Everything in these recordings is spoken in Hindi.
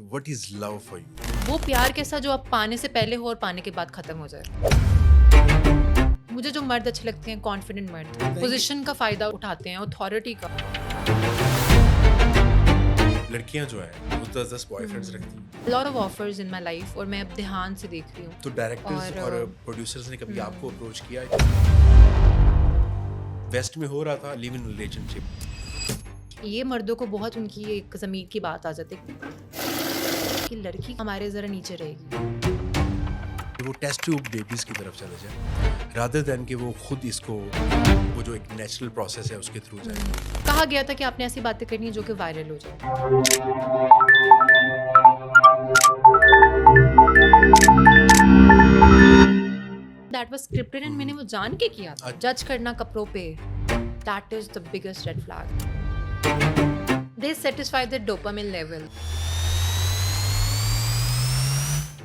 What is love for you? वो प्यार कैसा जो आप पाने से पहले हो और पाने के बाद खत्म हो जाए। मुझे जो मर्द अच्छे लगते हैं कॉन्फिडेंट मर्द, पोजीशन का फायदा उठाते हैं, अथॉरिटी का। लड़कियां जो है वो 10-10 बॉयफ्रेंड्स रखती हैं, lot of offers in my life और मैं अब ध्यान से देख रही हूँ। तो डायरेक्टर्स और और, प्रोड्यूसर्स ने कभी आपको अप्रोच किया? वेस्ट में हो रहा था लिव इन रिलेशनशिप, ये मर्दों को बहुत उनकी एक ज़मीर की बात आ जाती है कि लड़की हमारे ज़रा नीचे रहेगी। वो टेस्ट ट्यूब बेबीज की तरफ चले जाए रादर देन कि वो खुद इसको वो जो एक नेचुरल प्रोसेस है उसके थ्रू जाए। कहा गया था कि आपने ऐसी बातें करनी है जो कि वायरल हो जाए। दैट वाज स्क्रिप्टेड एंड मैंने वो जान के किया था। जज करना कपड़ों पे, that is the biggest red flag. They satisfy the dopamine level.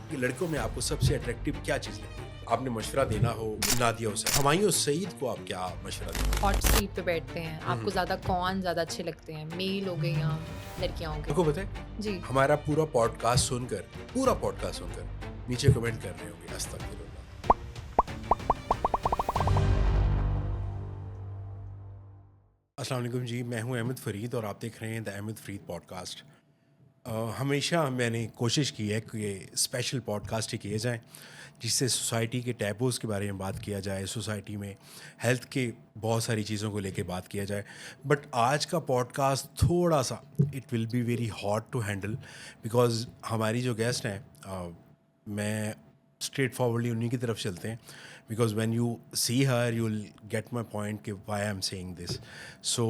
कि लड़कों में आपको सबसे अट्रैक्टिव क्या चीज़ लगती है? आपने मशवरा देना हो नादिया हुसैन, हुमायूं सईद को आप क्या मशवरा देंगे? हॉट सीट पे बैठते हैं, आपको ज़्यादा कौन ज़्यादा अच्छे लगते हैं, मेल हो गए या लड़कियां हो गई? आपको पता है जी। हमारा पूरा पॉडकास्ट सुनकर नीचे कमेंट कर रहे होंगे अस्तगफिरुल्लाह। अस्सलाम वालेकुम जी, मैं हूं अहमद फरीद और आप देख रहे हैं द अहमद फरीद पॉडकास्ट। हमेशा मैंने कोशिश की है कि ये स्पेशल पॉडकास्ट ही किए जाएं जिससे सोसाइटी के टैबूज़ के बारे में बात किया जाए, सोसाइटी में हेल्थ के बहुत सारी चीज़ों को लेके बात किया जाए। बट आज का पॉडकास्ट थोड़ा सा it will be very hot to handle because हमारी जो गेस्ट हैं मैं स्ट्रेट फॉरवर्डली उन्हीं की तरफ चलते हैं because when you see her you will get my point कि why I am saying this. So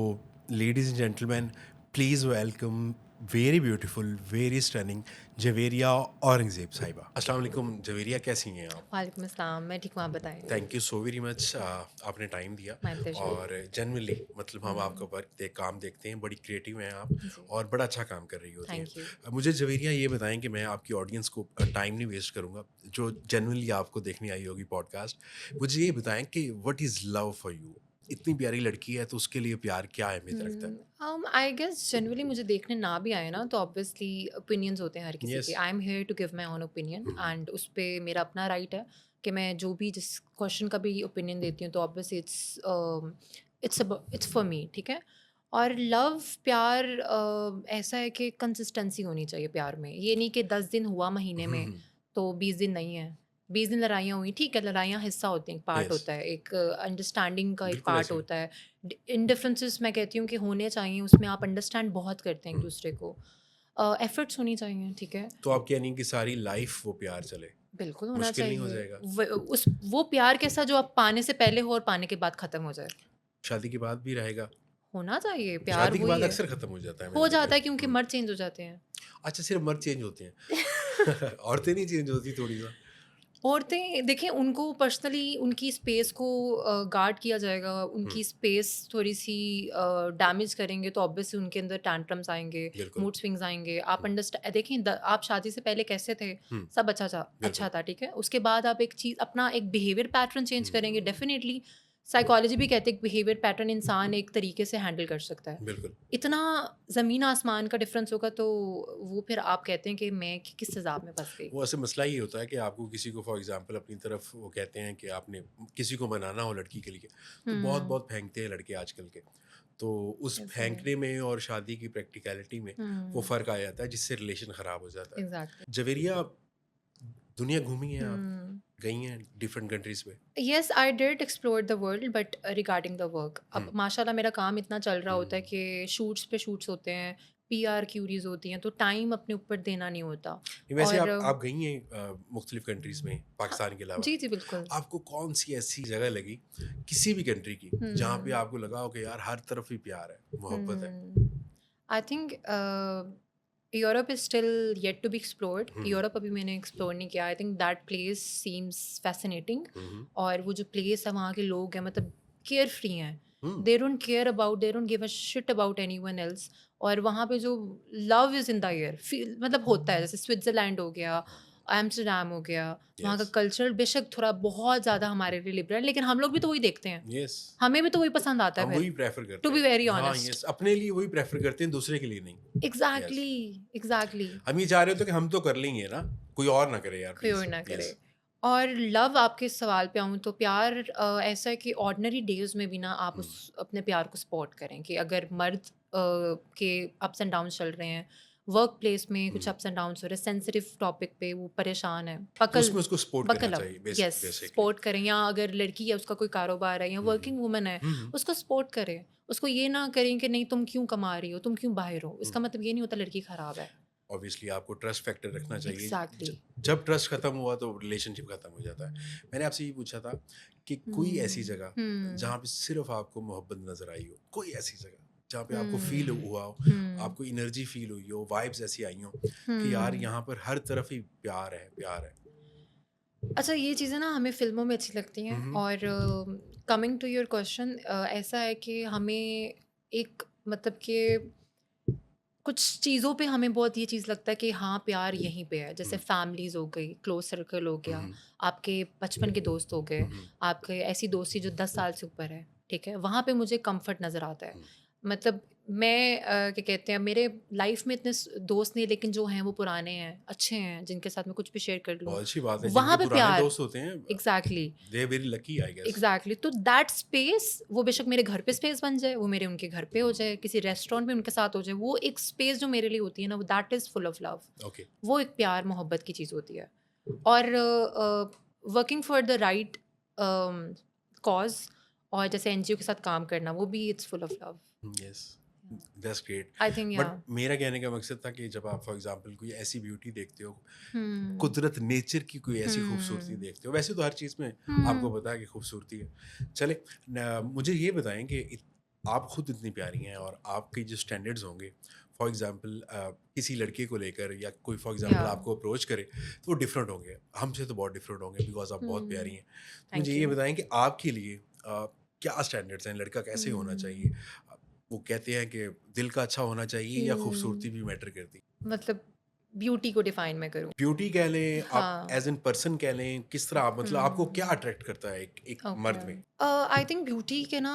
ladies and gentleman, please welcome very beautiful, very stunning Javeria Aurangzeb Sahiba. अस्सलाम वालेकुम जवेरिया, कैसी हैं आप? वालेकुम अस्सलाम, मैं ठीक हूँ, आप बताएं। Thank you so very much, आपने टाइम दिया। My pleasure. और जनरली मतलब हम आपका वर्क काम देखते हैं, बड़ी क्रिएटिव हैं आप जी। और बड़ा अच्छा काम कर रही होती Thank हैं। you. मुझे जवेरिया ये बताएं कि मैं आपकी ऑडियंस को टाइम नहीं वेस्ट करूँगा जो जनरली आपको देखने आई होगी पॉडकास्ट। मुझे ये बताएं कि what is love for you? इतनी प्यारी लड़की है तो उसके लिए प्यार क्या अहमियत रखता है? आई गेस जनरली मुझे देखने ना भी आए ना तो ऑब्वियसली ओपिनियंस होते हैं हर किसी Yes. के। I am here to give my own opinion and उस पर मेरा अपना राइट है कि मैं जो भी जिस क्वेश्चन का भी ओपिनियन देती हूँ तो ऑब्वियसली इट्स फॉर मी, ठीक है। और लव प्यार ऐसा है कि कंसिस्टेंसी होनी चाहिए प्यार में। ये नहीं कि 10 दिन हुआ महीने में तो 20 दिन नहीं है। 20 दिन लड़ाइयाँ हुई, ठीक है, लड़ाइयाँ हिस्सा होती हैं, एक पार्ट Yes. होता है, एक अंडरस्टैंडिंग का एक बिल्कुल पार्ट ऐसे ही। होता है। इन डिफरेंसेस मैं कहती हूँ कि होने चाहिए, उसमें आप अंडरस्टैंड बहुत करते हैं एक दूसरे को, एफर्ट्स होनी चाहिए, ठीक है। तो आप कह रही हैं कि सारी लाइफ वो प्यार चले? बिल्कुल होना मुश्किल नहीं हो चाहिए। जाएगा? वो प्यार कैसा जो आप पाने से पहले हो और पाने के बाद खत्म हो जाए। शादी के बाद भी रहेगा? होना चाहिए, प्यार शादी के वही बाद है। अक्सर खत्म हो जाता है हो मैंने जाता देखा है क्योंकि मर्द चेंज हो जाते हैं। अच्छा, सिर्फ मर्द चेंज होते हैं औरतें नहीं चेंज होती थोड़ी सा? औरतें देखें, उनको पर्सनली उनकी स्पेस को गार्ड किया जाएगा, उनकी स्पेस थोड़ी सी डैमेज करेंगे तो ऑब्वियसली उनके अंदर टैंट्रम्स आएंगे, बिल्कुल। मूड स्विंग्स आएंगे। आप अंडरस्टैंड देखें, आप शादी से पहले कैसे थे, सब अच्छा था, ठीक है। उसके बाद आप एक चीज़ अपना एक बिहेवियर पैटर्न चेंज करेंगे, डेफिनेटली साइकोलॉजी भी कहते हैं कि बिहेवियर पैटर्न इंसान एक तरीके से हैंडल कर सकता है। बिल्कुल। इतना ज़मीन आसमान का डिफरेंस होगा तो वो फिर आप कहते हैं कि मैं किस हिसाब में फंस गई। वो ऐसे मसला ये होता है कि आपको किसी को फॉर एग्जांपल अपनी तरफ वो कहते हैं कि आपने किसी को मनाना हो लड़की के लिए तो बहुत बहुत फेंकते हैं लड़के आजकल के। तो उस फेंकने में और शादी की प्रैक्टिकलिटी में वो फ़र्क आ जाता है जिससे रिलेशन ख़राब हो जाता है। एग्जैक्टली। जवेरिया, दुनिया घूमी हैं आप, गई हैं डिफरेंट कंट्रीज़ में? Yes, I did explore the world but regarding the work, अब माशाल्लाह मेरा काम इतना चल रहा होता है कि शूट्स पे शूट्स होते हैं, पीआर क्यूरीज होती हैं, तो टाइम अपने ऊपर देना नहीं होता। वैसे और आप गई हैं मुख्तलिफ कंट्रीज़ में पाकिस्तान के अलावा? जी जी बिल्कुल। आपको कौन सी ऐसी जगह लगी किसी भी कंट्री की जहाँ पे आपको लगा हो कि यार हर तरफ ही प्यार है, मोहब्बत है? I think Europe is still yet to be explored. Europe अभी मैंने एक्सप्लोर नहीं किया। I think that place seems fascinating. और वो जो प्लेस है, वहाँ के लोग हैं, मतलब केयर फ्री हैं, they don't care about, they don't give a shit about any one else. और वहाँ पे जो love is in the air, मतलब होता है, जैसे स्विट्ज़रलैंड हो गया, एम्स्टर्डम हो गया, वहाँ का Yes. कल्चर बेशक थोड़ा बहुत ज़्यादा हमारे लिए लिबरल है, लेकिन हम लोग भी तो वही देखते हैं, Yes. हमें भी तो वही पसंद आता है हम फिर, वही प्रेफर टू करते बी वेरी हैं। हाँ, ऑनेस्ट। यस, अपने लिए वही प्रेफर करते हैं, दूसरे के लिए नहीं। Yes. एग्जैक्टली, एग्जैक्टली, हम ये चाह रहे होते कि हम तो कर लेंगे ना, कोई और ना करे यार कोई प्लीज। और ना करे। Yes. और लव, आपके सवाल पे आऊँ तो प्यार ऐसा है कि ऑर्डिनरी डेज में भी ना आप उस अपने प्यार को सपोर्ट करें, कि अगर मर्द के अप्स एंड डाउन चल रहे हैं, वर्क प्लेस में कुछ अप्स एंड डाउन हो रहे हैं, सेंसिटिव टॉपिक पे वो परेशान है, तो पकल उसमें उसको सपोर्ट करना बकल अप, चाहिए यस, बेसिकली। सपोर्ट करें। या अगर लड़की है, उसका कोई कारोबार है, या वर्किंग वुमन है, उसको सपोर्ट करें। उसको ये ना करें कि नहीं तुम क्यों कमा रही हो, तुम क्यों बाहर हो, इसका मतलब ये नहीं होता लड़की खराब है। ऑब्वियसली आपको ट्रस्ट फैक्टर रखना चाहिए। एग्जैक्टली। जब ट्रस्ट खत्म हुआ तो रिलेशनशिप खत्म हो जाता है। मैंने आपसे ये पूछा था कि कोई ऐसी जगह जहाँ पे सिर्फ आपको मोहब्बत नजर आई हो, कोई ऐसी जगह जहाँ पे आपको फील हुआ हो, आपको एनर्जी फील हुई हो, वाइब्स ऐसी आई हो कि यार यहाँ पर हर तरफ ही प्यार है, प्यार है। अच्छा, ये चीज़ें ना हमें फ़िल्मों में अच्छी लगती हैं। और कमिंग टू योर क्वेश्चन, ऐसा है कि हमें एक मतलब कि कुछ चीज़ों पे हमें बहुत ये चीज़ लगता है कि हाँ, प्यार यहीं पे है। जैसे फैमिलीज़ हो गई, क्लोज़ सर्कल हो गया, आपके बचपन के दोस्त हो गए, आपके ऐसी दोस्ती जो 10 साल से ऊपर है, ठीक है? वहाँ पे मुझे कम्फ़र्ट नज़र आता है। मतलब मैं क्या कहते हैं, मेरे लाइफ़ में इतने दोस्त नहीं, लेकिन जो हैं वो पुराने हैं, अच्छे हैं, जिनके साथ मैं कुछ भी शेयर कर लूँ। बहुत अच्छी बात है, वहाँ जिनके पे पुराने प्यार, दोस्त होते हैं, exactly, they are very lucky I guess. Exactly. तो दैट स्पेस, वो बेशक मेरे घर पे स्पेस बन जाए, वो मेरे उनके घर पे हो जाए, किसी रेस्टोरेंट में उनके साथ हो जाए, वो एक स्पेस जो मेरे लिए होती है ना, वो that is full of love. Okay. वो एक प्यार मोहब्बत की चीज़ होती है। और working for the right cause, और जैसे एनजीओ के साथ काम करना, वो भी it's full of love. Yes, that's great. I think, या बट मेरा कहने का मकसद था कि जब आप फॉर एग्जांपल कोई ऐसी ब्यूटी देखते हो, कुदरत नेचर की कोई ऐसी खूबसूरती देखते हो, वैसे तो हर चीज़ में आपको पता है कि खूबसूरती है। चले मुझे ये बताएं कि आप खुद इतनी प्यारी हैं और आपके जो स्टैंडर्ड्स होंगे, फॉर एग्जांपल किसी लड़के को लेकर या कोई फॉर एग्जांपल या आपको अप्रोच करे तो वो डिफरेंट होंगे, हमसे तो बहुत डिफरेंट होंगे बिकॉज आप बहुत प्यारी हैं। तो मुझे थैंक ये यू। बताएं कि आपके लिए क्या स्टैंडर्ड्स हैं, लड़का कैसे होना चाहिए? वो कहते हैं कि दिल का अच्छा होना चाहिए या खूबसूरती भी मैटर करती है? मतलब ब्यूटी को डिफाइन मैं करूँ? ब्यूटी कह लें, आप हाँ। एज एन पर्सन कह लें, किस तरह आप मतलब आपको क्या अट्रैक्ट करता है एक ओके। मर्द में? आई थिंक ब्यूटी के ना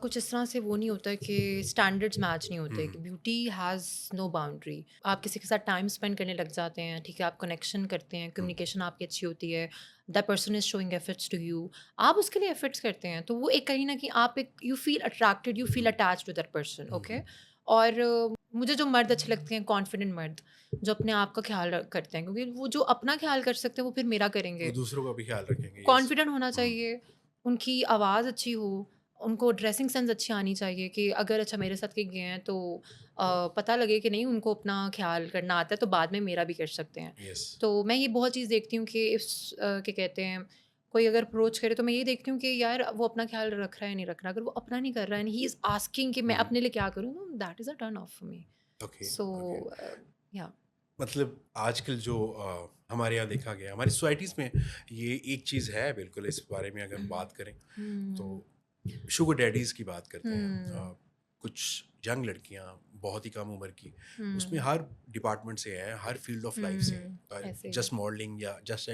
कुछ इस तरह से वो नहीं होता है कि स्टैंडर्ड्स मैच नहीं होते, कि ब्यूटी हैज़ नो बाउंड्री। आप किसी के साथ टाइम स्पेंड करने लग जाते हैं, ठीक है, आप कनेक्शन करते हैं, कम्युनिकेशन आपकी अच्छी होती है, that person is showing efforts to you, आप उसके लिए एफर्ट्स करते हैं, तो वो एक कहीं ना कहीं आप एक you feel attracted, you feel attach to that person. Okay. और मुझे जो मर्द अच्छे लगते हैं, कॉन्फिडेंट मर्द जो अपने आप का ख्याल करते हैं, क्योंकि वो जो अपना ख्याल कर सकते हैं वो फिर मेरा वो करेंगे। दूसरों का भी ख्याल रखेंगे। यस। कॉन्फिडेंट होना चाहिए, उनकी आवाज़ अच्छी हो, उनको ड्रेसिंग सेंस अच्छी आनी चाहिए, कि अगर अच्छा मेरे साथ कहीं गए हैं तो पता लगे कि नहीं उनको अपना ख्याल करना आता है, तो बाद में मेरा भी कर सकते हैं। यस। तो मैं ये बहुत चीज़ देखती हूँ कि क्या कहते हैं, कोई अगर अप्रोच करे तो मैं ये देखती हूँ कि यार वो अपना ख्याल रख रहा है नहीं रख रहा। अगर वो अपना नहीं कर रहा है एंड ही इज़ आस्किंग कि मैं अपने लिए क्या करूँ, तो that is a turn off for me. Okay. So okay. या मतलब आजकल जो हमारे यहाँ देखा गया, हमारी सोसाइटीज़ में ये एक चीज़ है, बिल्कुल इस बारे में अगर हम बात करें तो शुगर डैडीज़ की बात करते हैं। कुछ यंग लड़कियाँ बहुत ही कम उम्र की, उसमें हर डिपार्टमेंट से है, हर फील्ड ऑफ लाइफ से है, ऐसे ही जस्ट मॉडलिंग या जस्ट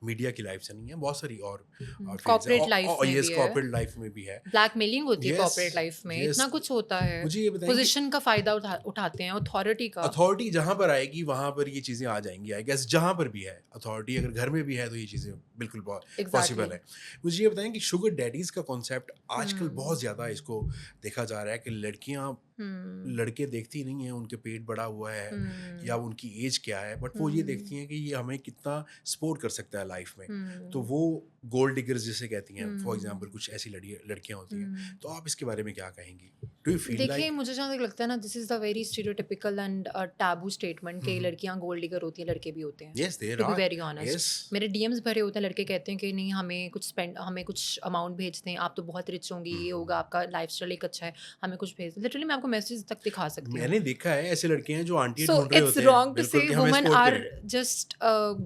मीडिया की लाइफ से नहीं है, बहुत सारी और फील्ड्स कॉर्पोरेट हैं, लाइफ और में यस भी है, कॉर्पोरेट लाइफ में भी है। ब्लैकमेलिंग होती है यस, कॉर्पोरेट लाइफ में, यस। इतना कुछ होता है, मुझे ये बताएं कि पोजीशन का फायदा उठाते हैं, अथॉरिटी का। अथॉरिटी जहाँ पर आएगी वहाँ पर ये चीज़ें आ जाएंगी, आई गेस जहाँ पर भी है अथॉरिटी, अगर घर में भी है तो ये चीज़ें बिल्कुल एग्जैक्टली। पॉसिबल है। मुझे ये बताएं कि शुगर डैडीज़ का कॉन्सेप्ट आजकल बहुत ज़्यादा इसको देखा जा रहा है कि लड़कियाँ लड़के देखती नहीं हैं उनके पेट बड़ा हुआ है या उनकी एज क्या है, बट वो ये देखती हैं कि ये हमें कितना सपोर्ट कर सकता है लाइफ में। तो वो गोल्ड डिगर्स जिसे कहती हैं, फॉर एग्जांपल कुछ ऐसी लड़कियां होती हैं, तो आप इसके बारे में क्या कहेंगी? डू यू फील देखिए, लाइक मुझे जहाँ तक लगता है ना, this is the very stereotypical and taboo statement कि लड़कियाँ गोल्ड डिगर होती हैं, लड़के भी होते हैं। Yes there to be are? Very honest, yes. मेरे डीएम्स भरे होते हैं, लड़के कहते हैं कि नहीं हमें कुछ अमाउंट भेज दें, आप तो बहुत रिच होंगी, ये होगा, आपका लाइफस्टाइल एक अच्छा है, हमें कुछ भेज दें। लिटरली मैं आपको मैसेज तक दिखा सकती हूँ। मैंने देखा है ऐसे लड़के हैं जो आंटी So ढूंढ रहे it's होते wrong हैं, to बिल्कुल say कि हमें women सपोर्ट are करें। just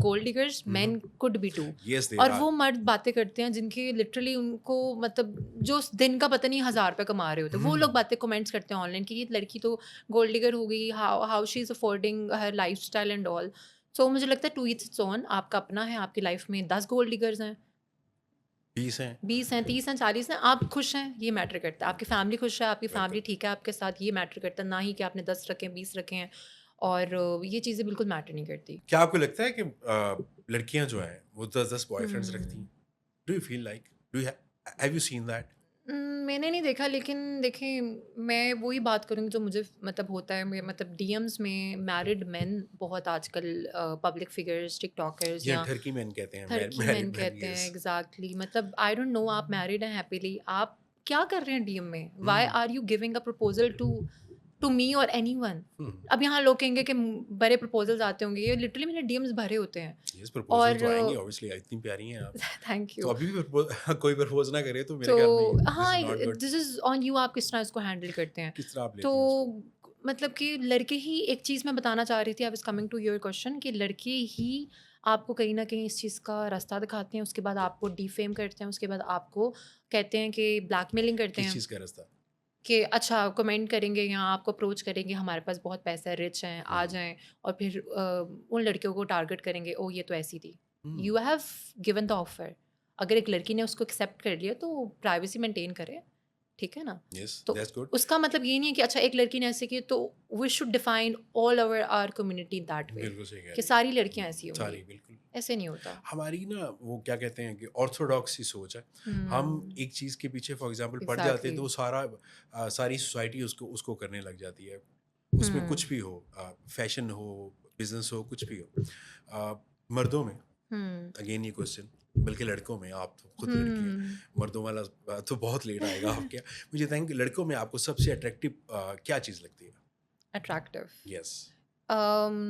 gold diggers, men could be too. Yes there और आर। वो मर्द बातें करते हैं जिनकी लिटरली उनको मतलब जो उस दिन का पता नहीं 1000 रुपये कमा रहे होते हैं, वो लोग बातें कमेंट्स करते हैं ऑनलाइन कि ये लड़की तो गोल्ड डिगर हो गई, how she is affording her life style and all. So मुझे लगता है टू ईच इट्स ओन, आपका अपना है, आपकी लाइफ में 10 गोल्ड डिगर्स हैं, 20 हैं 20 हैं, 30 हैं, 40 हैं, आप खुश हैं, ये मैटर करता है। आपकी फैमिली खुश है, आपकी फैमिली बिल्कुल। ठीक है आपके साथ, ये मैटर करता है, ना ही कि आपने 10 रखे हैं, 20 रखे हैं। और ये चीज़ें बिल्कुल मैटर नहीं करती। क्या आपको लगता है कि लड़कियां जो हैं वो 10-10 बॉयफ्रेंड्स रखती हुँ। हैं? Do you feel like do you have you seen that? मैंने नहीं देखा, लेकिन देखिए मैं वही बात करूँगी जो मुझे मतलब होता है, मतलब डीएम्स में मैरिड मेन बहुत आजकल पब्लिक फिगर्स, टिकटॉकर्स या या ठरकी मैन कहते हैं, थरकी मैन मैरिड मैन, कहते हैं, यस। एग्जैक्टली मतलब आई डोंट नो, आप मैरिड हैं हैप्पीली, आप क्या कर रहे हैं डीएम में? Why hmm are you giving a proposal to me और एनीवन? हम्म अब यहाँ लोग कहेंगे कि बड़े प्रपोजल्स आते होंगे, ये लिटरली मेरे डीएम्स भरे होते हैं। यस, प्रपोजल और तो आएंगे ऑब्वियसली, इतनी प्यारी हैं आप। थैंक तो यू। अभी भी कोई प्रपोज ना करे तो मेरे तो ख्याल में दिस हाँ, is not good. This is on you, आप किस तरह इसको हैंडल करते हैं। किस तरह आप तो लेती हैं उसको? मतलब कि लड़के ही, एक चीज़ मैं बताना चाह रही थी, I was coming to your question, कि लड़के ही आपको कहीं न कहीं इस चीज़ का रास्ता दिखाते हैं, उसके बाद आपको डिफेम करते हैं, उसके बाद आपको कहते हैं कि ब्लैकमेलिंग करते किस हैं चीज़ का रास्ता? कि अच्छा कमेंट करेंगे या आपको अप्रोच करेंगे, हमारे पास बहुत पैसा है, रिच हैं, आ हम्म जाएँ, और फिर उन लड़कियों को टारगेट करेंगे, ओह! ये तो ऐसी थी। Hmm you have given the offer. अगर एक लड़की ने उसको एक्सेप्ट कर लिया तो प्राइवेसी मेंटेन करे, ठीक है ना? यस, तो दैट्स गुड। उसका मतलब ये नहीं है कि अच्छा एक लड़की ने ऐसे किया तो we should define all over our community that way, बिल्कुल सही कह कि रही सारी हैं। लड़कियाँ ऐसी होंगी। सारी बिल्कुल। ऐसे नहीं होता। हमारी ना वो क्या कहते हैं कि ऑर्थोडॉक्स सी सोच है। हम हुँ, एक चीज़ के पीछे फॉर एग्जांपल पड़ जाते हैं एग्ज़ैक्टली। तो सारी सोसाइटी उसको उसको करने लग जाती है। उसमें हुँ, कुछ भी हो, फैशन हो, बिजनेस हो, कुछ भी हो। मर्दों में, हुँ, अगेन ये क्वेश्चन, बल्कि लड़कों में, आप तो खुद लड़की हैं, हुँ। मर्दों वाला तो बहुत लेट आएगा आपके। मुझे बताएं कि लड़कों में आपको सबसे अट्रैक्टिव क्या चीज़ लगती है? अट्रैक्टिव। यस। अम,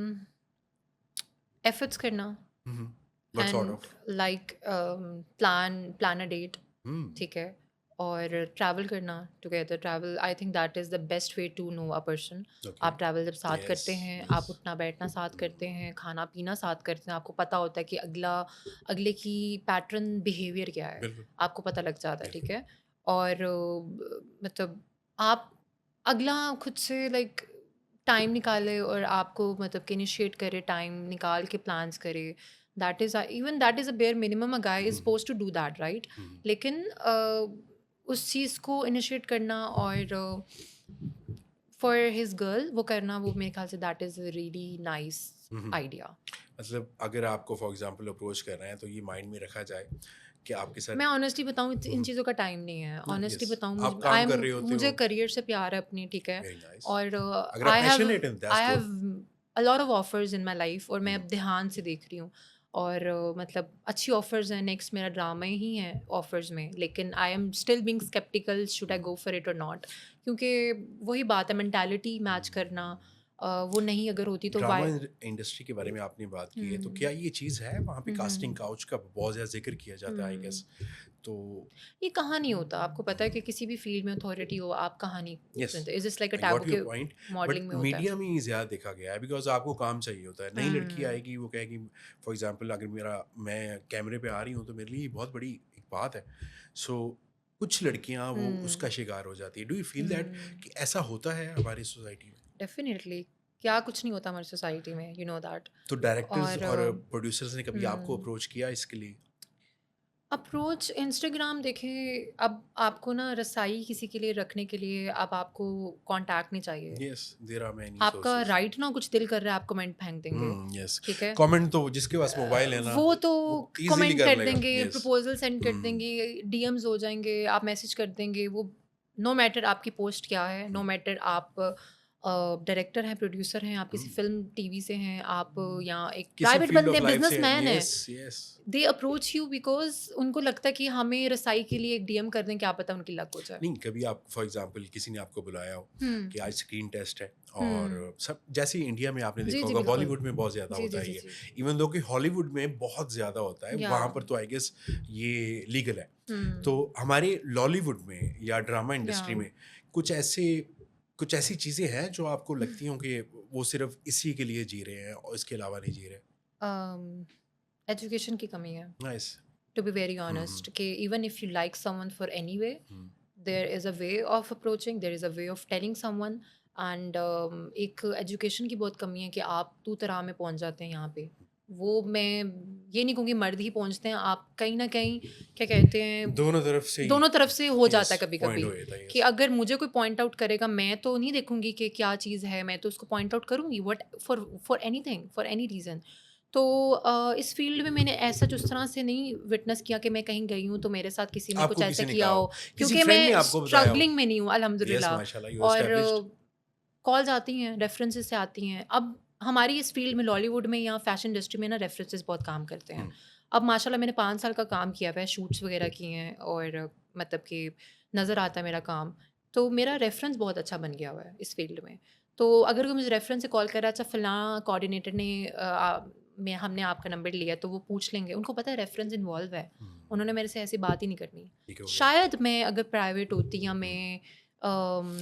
एफर्ट्स करना, what sort and of? Like plan a date, hmm ठीक है? और ट्रैवल करना together, travel I think that is the best way to know a person. Okay. आप ट्रैवल जब साथ यस करते हैं, यस। आप उठना बैठना साथ करते हैं, खाना पीना साथ करते हैं, आपको पता होता है कि अगले की पैटर्न बिहेवियर क्या है, बिल्कुल आपको पता लग जाता है, ठीक बिल्कुल। है? और मतलब आप अगला खुद से लाइक टाइम निकाले और आपको मतलब कि इनिशिएट करे, टाइम निकाल के प्लान्स करे, that is a bare minimum a guy is hmm supposed to do that, right? Hmm लेकिन उस चीज़ को इनिशिएट करना और फॉर हिज गर्ल वो करना, वो मेरे ख्याल say that is a really nice hmm. Idea. मतलब अगर आपको फॉर एग्जांपल अप्रोच कर रहे हैं तो ये माइंड में रखा जाए कि आपके साथ। मैं ऑनेस्टली बताऊँ, इन चीज़ों का टाइम नहीं है। ऑनेस्टली यस, बताऊँ, आप काम कर रहे होते मुझे हो। करियर से प्यार है अपनी, ठीक है? Very nice. और अगर आप आई हैव पैशनेट हैं that's I have good. A lot of offers in my life, और मैं अब ध्यान से देख रही हूँ, और मतलब अच्छी ऑफर्स हैं। नेक्स्ट मेरा ड्रामा ही है ऑफर्स में, लेकिन I am still being sceptical, should I go for it और नॉट? क्योंकि वही बात है, मेंटालिटी मैच करना, वो नहीं अगर होती तो ड्रामा वाई। इंडस्ट्री के बारे में आपने बात की है, तो क्या हुँ, ये चीज़ है वहाँ पे? कास्टिंग हुँ, काउच का बहुत ज़्यादा जिक्र किया जाता है आई हुँ। गेस। तो ये कहाँ नहीं होता, आपको पता है कि किसी भी फील्ड में अथॉरिटी हो, आप कहाँ नहीं यस, सुनते? Is just like a I taboo got your के पॉइंट। बट मॉडलिंग में होता है। मीडिया में ही ज़्यादा देखा गया है बिकॉज आपको काम चाहिए होता है। नई लड़की हुँ, आएगी, वो कहेगी फॉर एग्जांपल अगर मैं कैमरे पे आ रही हूँ तो मेरे लिए ये बहुत बड़ी एक बात है। सो कुछ लड़कियाँ वो हुँ, उसका शिकार हो जाती है। डू यू फील दैट हुँ, कि ऐसा होता है हमारी सोसाइटी में? डेफ़िनिटली। क्या कुछ नहीं होता हमारी सोसाइटी में, यू नो दैट। तो डायरेक्टर्स और और प्रोड्यूसर्स ने कभी आपको हुँ। अप्रोच किया इसके लिए? अप्रोच इंस्टाग्राम देखिए, अब आपको ना रसाई किसी के लिए रखने के लिए अब आपको कॉन्टैक्ट नहीं चाहिए। यस, देयर आर मेनी आपका सोर्सेज। राइट ना, कुछ दिल कर रहा है आप कमेंट फेंक देंगे, यस। ठीक है? कमेंट तो जिसके पास मोबाइल है ना, वो तो वो इजीली कमेंट कर कर लेगा। देंगे, यस। प्रपोज़ल सेंड कर हम्म देंगे, डीएम्स हो जाएँगे, आप मैसेज कर देंगे, वो नो मैटर आपकी पोस्ट क्या है, नो मैटर आप डायरेक्टर हैं, प्रोड्यूसर हैं, आप किसी हम्म फ़िल्म, टीवी से हैं, आप या एक किसी प्राइवेट फील्ड बंदे ऑफ हैं, लाइफ से। बिज़नेसमैन हैं। Yes yes. They approach you because उनको लगता है कि हमें रसाई के लिए एक डीएम कर दें, क्या पता उनकी लक हो जाए। नहीं, कभी आप फॉर एग्जांपल किसी ने आपको बुलाया हो हुँ, कि आज स्क्रीन टेस्ट है, और हुँ। सब जैसे इंडिया में आपने जी, देखा जी, होगा, बिल्कुल। बॉलीवुड में बहुत ज़्यादा जी, होता जी, है जी, ये। जी। इवन दो कि हॉलीवुड में बहुत ज़्यादा होता है, या वहाँ पर तो आई गेस ये लीगल है। हुँ, तो हमारे लॉलीवुड में या ड्रामा या इंडस्ट्री में कुछ ऐसे कुछ ऐसी चीज़ें हैं जो आपको लगती हों कि वो सिर्फ इसी के लिए जी रहे हैं और इसके अलावा नहीं जी रहे? अम, एजुकेशन की कमी है। Nice. To be very hmm honest, कि even if you like someone for any way, hmm there is a way of approaching, there is a way of telling someone, and एक एजुकेशन की बहुत कमी है कि आप तू तराह में पहुंच जाते हैं यहाँ पे। वो मैं ये नहीं कहूँगी मर्द ही पहुंचते हैं, आप कहीं ना कहीं क्या कहते हैं दोनों तरफ से ही दोनों तरफ से हो यस जाता है कभी पॉइंट कभी हो जाता है कि यस अगर मुझे कोई पॉइंट आउट करेगा, मैं तो नहीं देखूंगी कि क्या चीज़ है, मैं तो उसको पॉइंट आउट करूंगी what for for anything for any reason. तो इस फील्ड में मैंने ऐसा उस तरह से नहीं विटनेस किया कि मैं कहीं गई हूँ तो मेरे साथ किसी ने कुछ आपको ऐसा किसी ने किया कहा हो हो, किसी क्योंकि फ्रेंड ने मैं आपको बताया हो स्ट्रगलिंग में नहीं हूँ यस अल्हम्दुलिल्लाह। माशाल्लाह यू और एस्टैब्लिश्ड कॉल्स आती हैं, रेफरेंसेस से आती हैं। अब हमारी इस फील्ड में लॉलीवुड में या फैशन इंडस्ट्री में ना रेफरेंसेस बहुत काम करते हैं। अब माशाल्लाह मैंने 5 साल का काम किया हुआ है, शूट्स वगैरह किए हैं और मतलब कि नज़र आता है मेरा काम। तो मेरा रेफरेंस बहुत अच्छा बन गया हुआ है इस फील्ड में। तो अगर कोई मुझे रेफरेंस से कॉल कर रहा है, अच्छा फ़लाँ कोऑर्डिनेटर ने मैं हमने आपका नंबर लिया, तो वो पूछ लेंगे। उनको पता है रेफरेंस इन्वॉल्व है। उन्होंने मेरे से ऐसी बात ही नहीं करनी। ठीक हो गया शायद मैं अगर प्राइवेट होती या मैं अम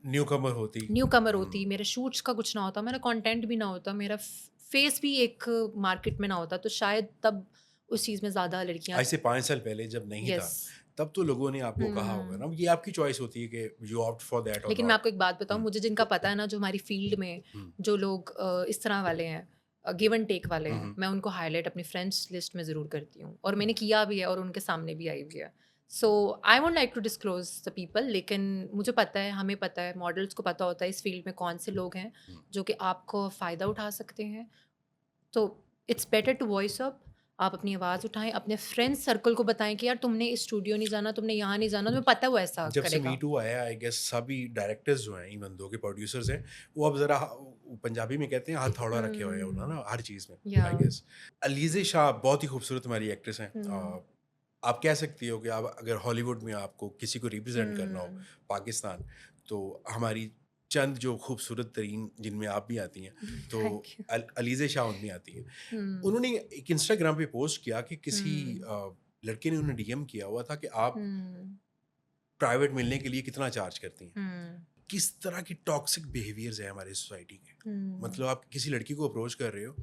न्यू कमर होती न्यू कमर होती, मेरे शूट्स का कुछ ना होता, मेरा कंटेंट भी ना होता, मेरा फेस भी एक मार्केट में ना होता, तो शायद तब उस चीज़ में ज़्यादा लड़कियां। आज से 5 साल पहले जब नहीं था यस। तब तो लोगों ने आपको कहा होगा ना ये आपकी चॉइस होती है कि यू ऑप्ट फॉर दैट और लेकिन मैं नॉट आपको एक बात बताऊं, मुझे जिनका पता है ना, जो हमारी फील्ड में जो लोग इस तरह वाले हैं, गिव एंड टेक वाले हैं, मैं उनको हाईलाइट अपनी फ्रेंड्स लिस्ट में ज़रूर करती हूँ और मैंने किया भी है और उनके सामने भी आई भी है। So I won't like to disclose the people, लेकिन मुझे पता है, हमें पता है, मॉडल्स को पता होता है इस फील्ड में कौन से लोग हैं जो कि आपको फ़ायदा उठा सकते हैं। तो it's better to voice up. आप अपनी आवाज़ उठाएं, अपने फ्रेंड्स सर्कल को बताएं कि यार तुमने इस स्टूडियो नहीं जाना, तुमने यहाँ नहीं जाना, तुम्हें पता है वो ऐसा जब से मी करेगा। टू आया आई गेस सभी डायरेक्टर्स जो हैं इवन दो के प्रोड्यूसर्स हैं वो अब जरा पंजाबी में कहते हैं हथौड़ा रखे हुए हैं उन्होंने ना हर चीज़ में या आई गेस अलीज़े शाह बहुत ही खूबसूरत हमारी एक्ट्रेस हैं हम्म आप कह सकती हो कि आप अगर हॉलीवुड में आपको किसी को रिप्रेजेंट करना हो हम्म पाकिस्तान तो हमारी चंद जो खूबसूरत तरीन जिनमें आप भी आती हैं तो थैंक यू। अलीज़े शाह उनमें आती हैं हम्म उन्होंने एक इंस्टाग्राम पे पोस्ट किया कि किसी हम्म लड़के ने उन्हें डीएम किया हुआ था कि आप हम्म प्राइवेट मिलने के लिए कितना चार्ज करती हैं हम्म किस तरह की टॉक्सिक बिहेवियर्स है हमारी सोसाइटी के हम्म मतलब आप किसी लड़की को अप्रोच कर रहे हो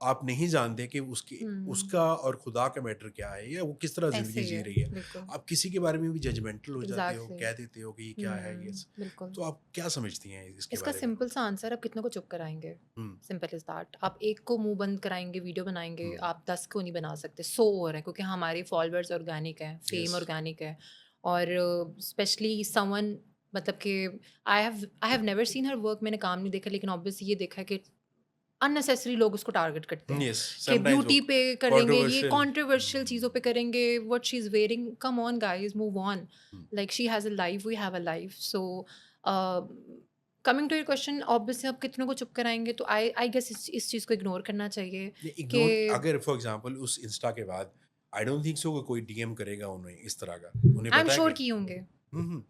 आप नहीं जानते कि उसकी हम्म उसका और खुदा का मैटर क्या है या वो किस तरह ऐसे ज़िंदगी ही जी है, रही है बिल्कुल। आप किसी के बारे में भी जजमेंटल हो जाते हो एग्जैक्टली। कह देते हो कि ये क्या है ये बिल्कुल। तो आप क्या समझती हैं इसके इसका बारे में सिंपल सा आंसर, आप कितने को चुप कराएंगे? हम्म सिंपल इज दैट। आप एक को मुंह बंद कराएंगे, वीडियो बनाएंगे, हम्म आप 10 को नहीं बना सकते, 100 और है, क्योंकि हमारे फॉलोअर्स ऑर्गेनिक हैं, फेम यस ऑर्गेनिक है। और स्पेशली समवन, मतलब कि I have never seen her work, मैंने काम नहीं देखा, लेकिन ऑब्वियसली ये देखा है कि अननेसेसरी लोग उसको टारगेट करते हैं यस कि समटाइम्स वो ब्यूटी पे करेंगे, ये कंट्रोवर्शियल कंट्रोवर्शियल चीज़ों पे करेंगे, what she is wearing, come on guys, move on. Like she has a life, we have a life. So coming to your question, obviously आप कितनों को चुप कराएंगे, तो आई गेस इस चीज़ को इग्नोर करना चाहिए कि इग्नोर अगर फॉर एग्जांपल उस इंस्टा के बाद आई डोंट थिंक सो कोई डीएम करेगा उन्हें इस तरह का उन्हें आई एम पता है श्योर कि किए होंगे, हम्म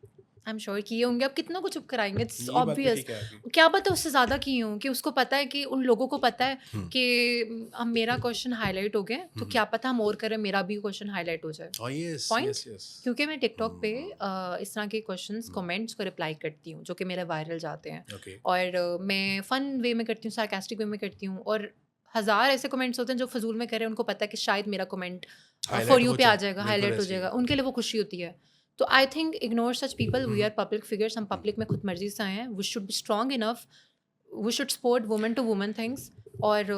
आई एम श्योर किए होंगे। अब कितनों को चुप कराएंगे, इट्स ये बात भी ऑब्वियस। ठीक है आपकी क्या पता उससे ज़्यादा किए हों, कि उसको पता है कि उन लोगों को पता है हम्म कि अब मेरा क्वेश्चन हाईलाइट हो गया, तो क्या पता हम और करें, मेरा भी क्वेश्चन हाईलाइट हो जाए। Oh yes, point. yes, yes. क्योंकि मैं टिकटॉक पे Hmm. इस तरह के क्वेश्चंस कमेंट्स को रिप्लाई करती हूँ जो कि मेरे वायरल जाते हैं। Okay. और मैं फ़न वे में करती हूँ, सार्कास्टिक वे में करती हूँ, और हज़ार ऐसे कमेंट्स होते हैं जो फजूल में करें, उनको पता है कि शायद मेरा कमेंट फॉर हाईलाइट यू हो पे आ जाए जाएगा, बिल्कुल हाईलाइट हो ऐसे ही जाएगा, है उनके लिए वो खुशी होती है। तो I think ignore such people, we are public figures, हम पब्लिक में खुद मर्जी से आए हैं, we should be strong enough, we should support women to women things, और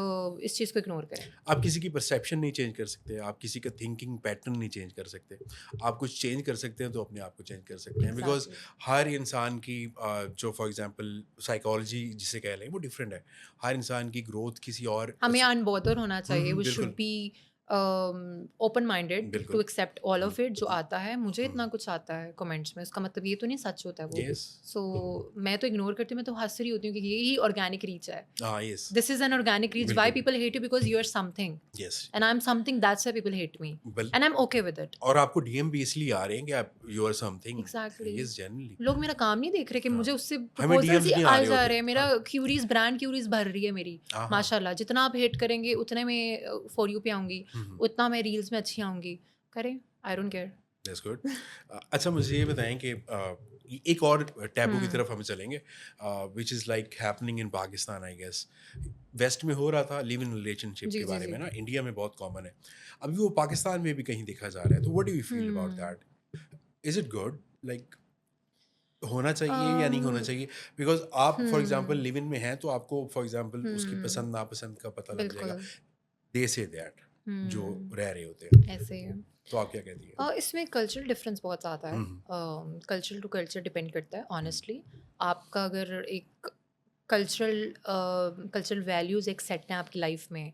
इस चीज़ को इग्नोर करें। आप किसी की परसेप्शन नहीं चेंज कर सकते आप किसी का थिंकिंग पैटर्न नहीं चेंज कर सकते आप कुछ चेंज कर सकते हैं तो अपने आप को चेंज कर सकते हैं बिकॉज एग्जैक्टली। हर इंसान की जो फॉर एग्जांपल साइकोलॉजी जिसे कह लें वो डिफरेंट है हर इंसान की ग्रोथ किसी और हमें अनबॉदर होना चाहिए, वी शुड बिल्कुल बी ओपन माइंडेड टू बिल्कुल एक्सेप्ट ऑल ऑफ इट जो आता है। मुझे इतना कुछ आता है कमेंट्स में, उसका मतलब ये तो नहीं सच होता है वो। यस सो मैं तो इग्नोर करती हूँ, मैं तो हंस रही होती हूँ कि यही ऑर्गेनिक रीच है। हाँ yes this is an organic reach, why बिल्कुल people hate you, because you are something yes and I am something, that's why people hate me, and I am okay with it. और आपको डीएम भी इसलिए आ रहे हैं कि आप you are something exactly. Yes generally लोग मेरा काम नहीं देख रहे कि मुझे उससे हमें प्रपोजल्स डीएम्स ही नहीं आ आए रहे जा होते रहे हैं, मेरा क्यूरीज, ब्रांड क्यूरीज भर रही है मेरी। हाँ माशाल्लाह, जितना आप हेट करेंगे उतने में फॉर यू पे आऊंगी, हाँ उतना मैं रील्स में अच्छी आऊंगी। करें, I don't care. That's good अच्छा मुझे ये बताएं कि एक और टैबू की हम्म तरफ हम चलेंगे which is like happening in Pakistan I guess west में हो रहा था लिव इन रिलेशनशिप जी के जी बारे जी। में ना इंडिया में बहुत कॉमन है अभी वो पाकिस्तान में भी कहीं देखा जा रहा है तो what do you feel about hmm that is it good like होना चाहिए या नहीं होना चाहिए? बिकॉज़ आप for example hmm live in में हैं, तो आपको फॉर एग्ज़ाम्पल उसकी हम्म पसंद-नापसंद का पता लग जाएगा। बिल्कुल दे से दैट जो हम्म रह रहे होते हैं। ऐसे ही है। तो आप क्या कहती हैं? इसमें कल्चरल डिफरेंस बहुत ज़्यादा है। हुँ, हुँ, कल्चर टू कल्चर डिपेंड करता है हुँ, ऑनेस्टली। आपका अगर एक कल्चरल वैल्यूज़ एक सेट हैं आपकी लाइफ में,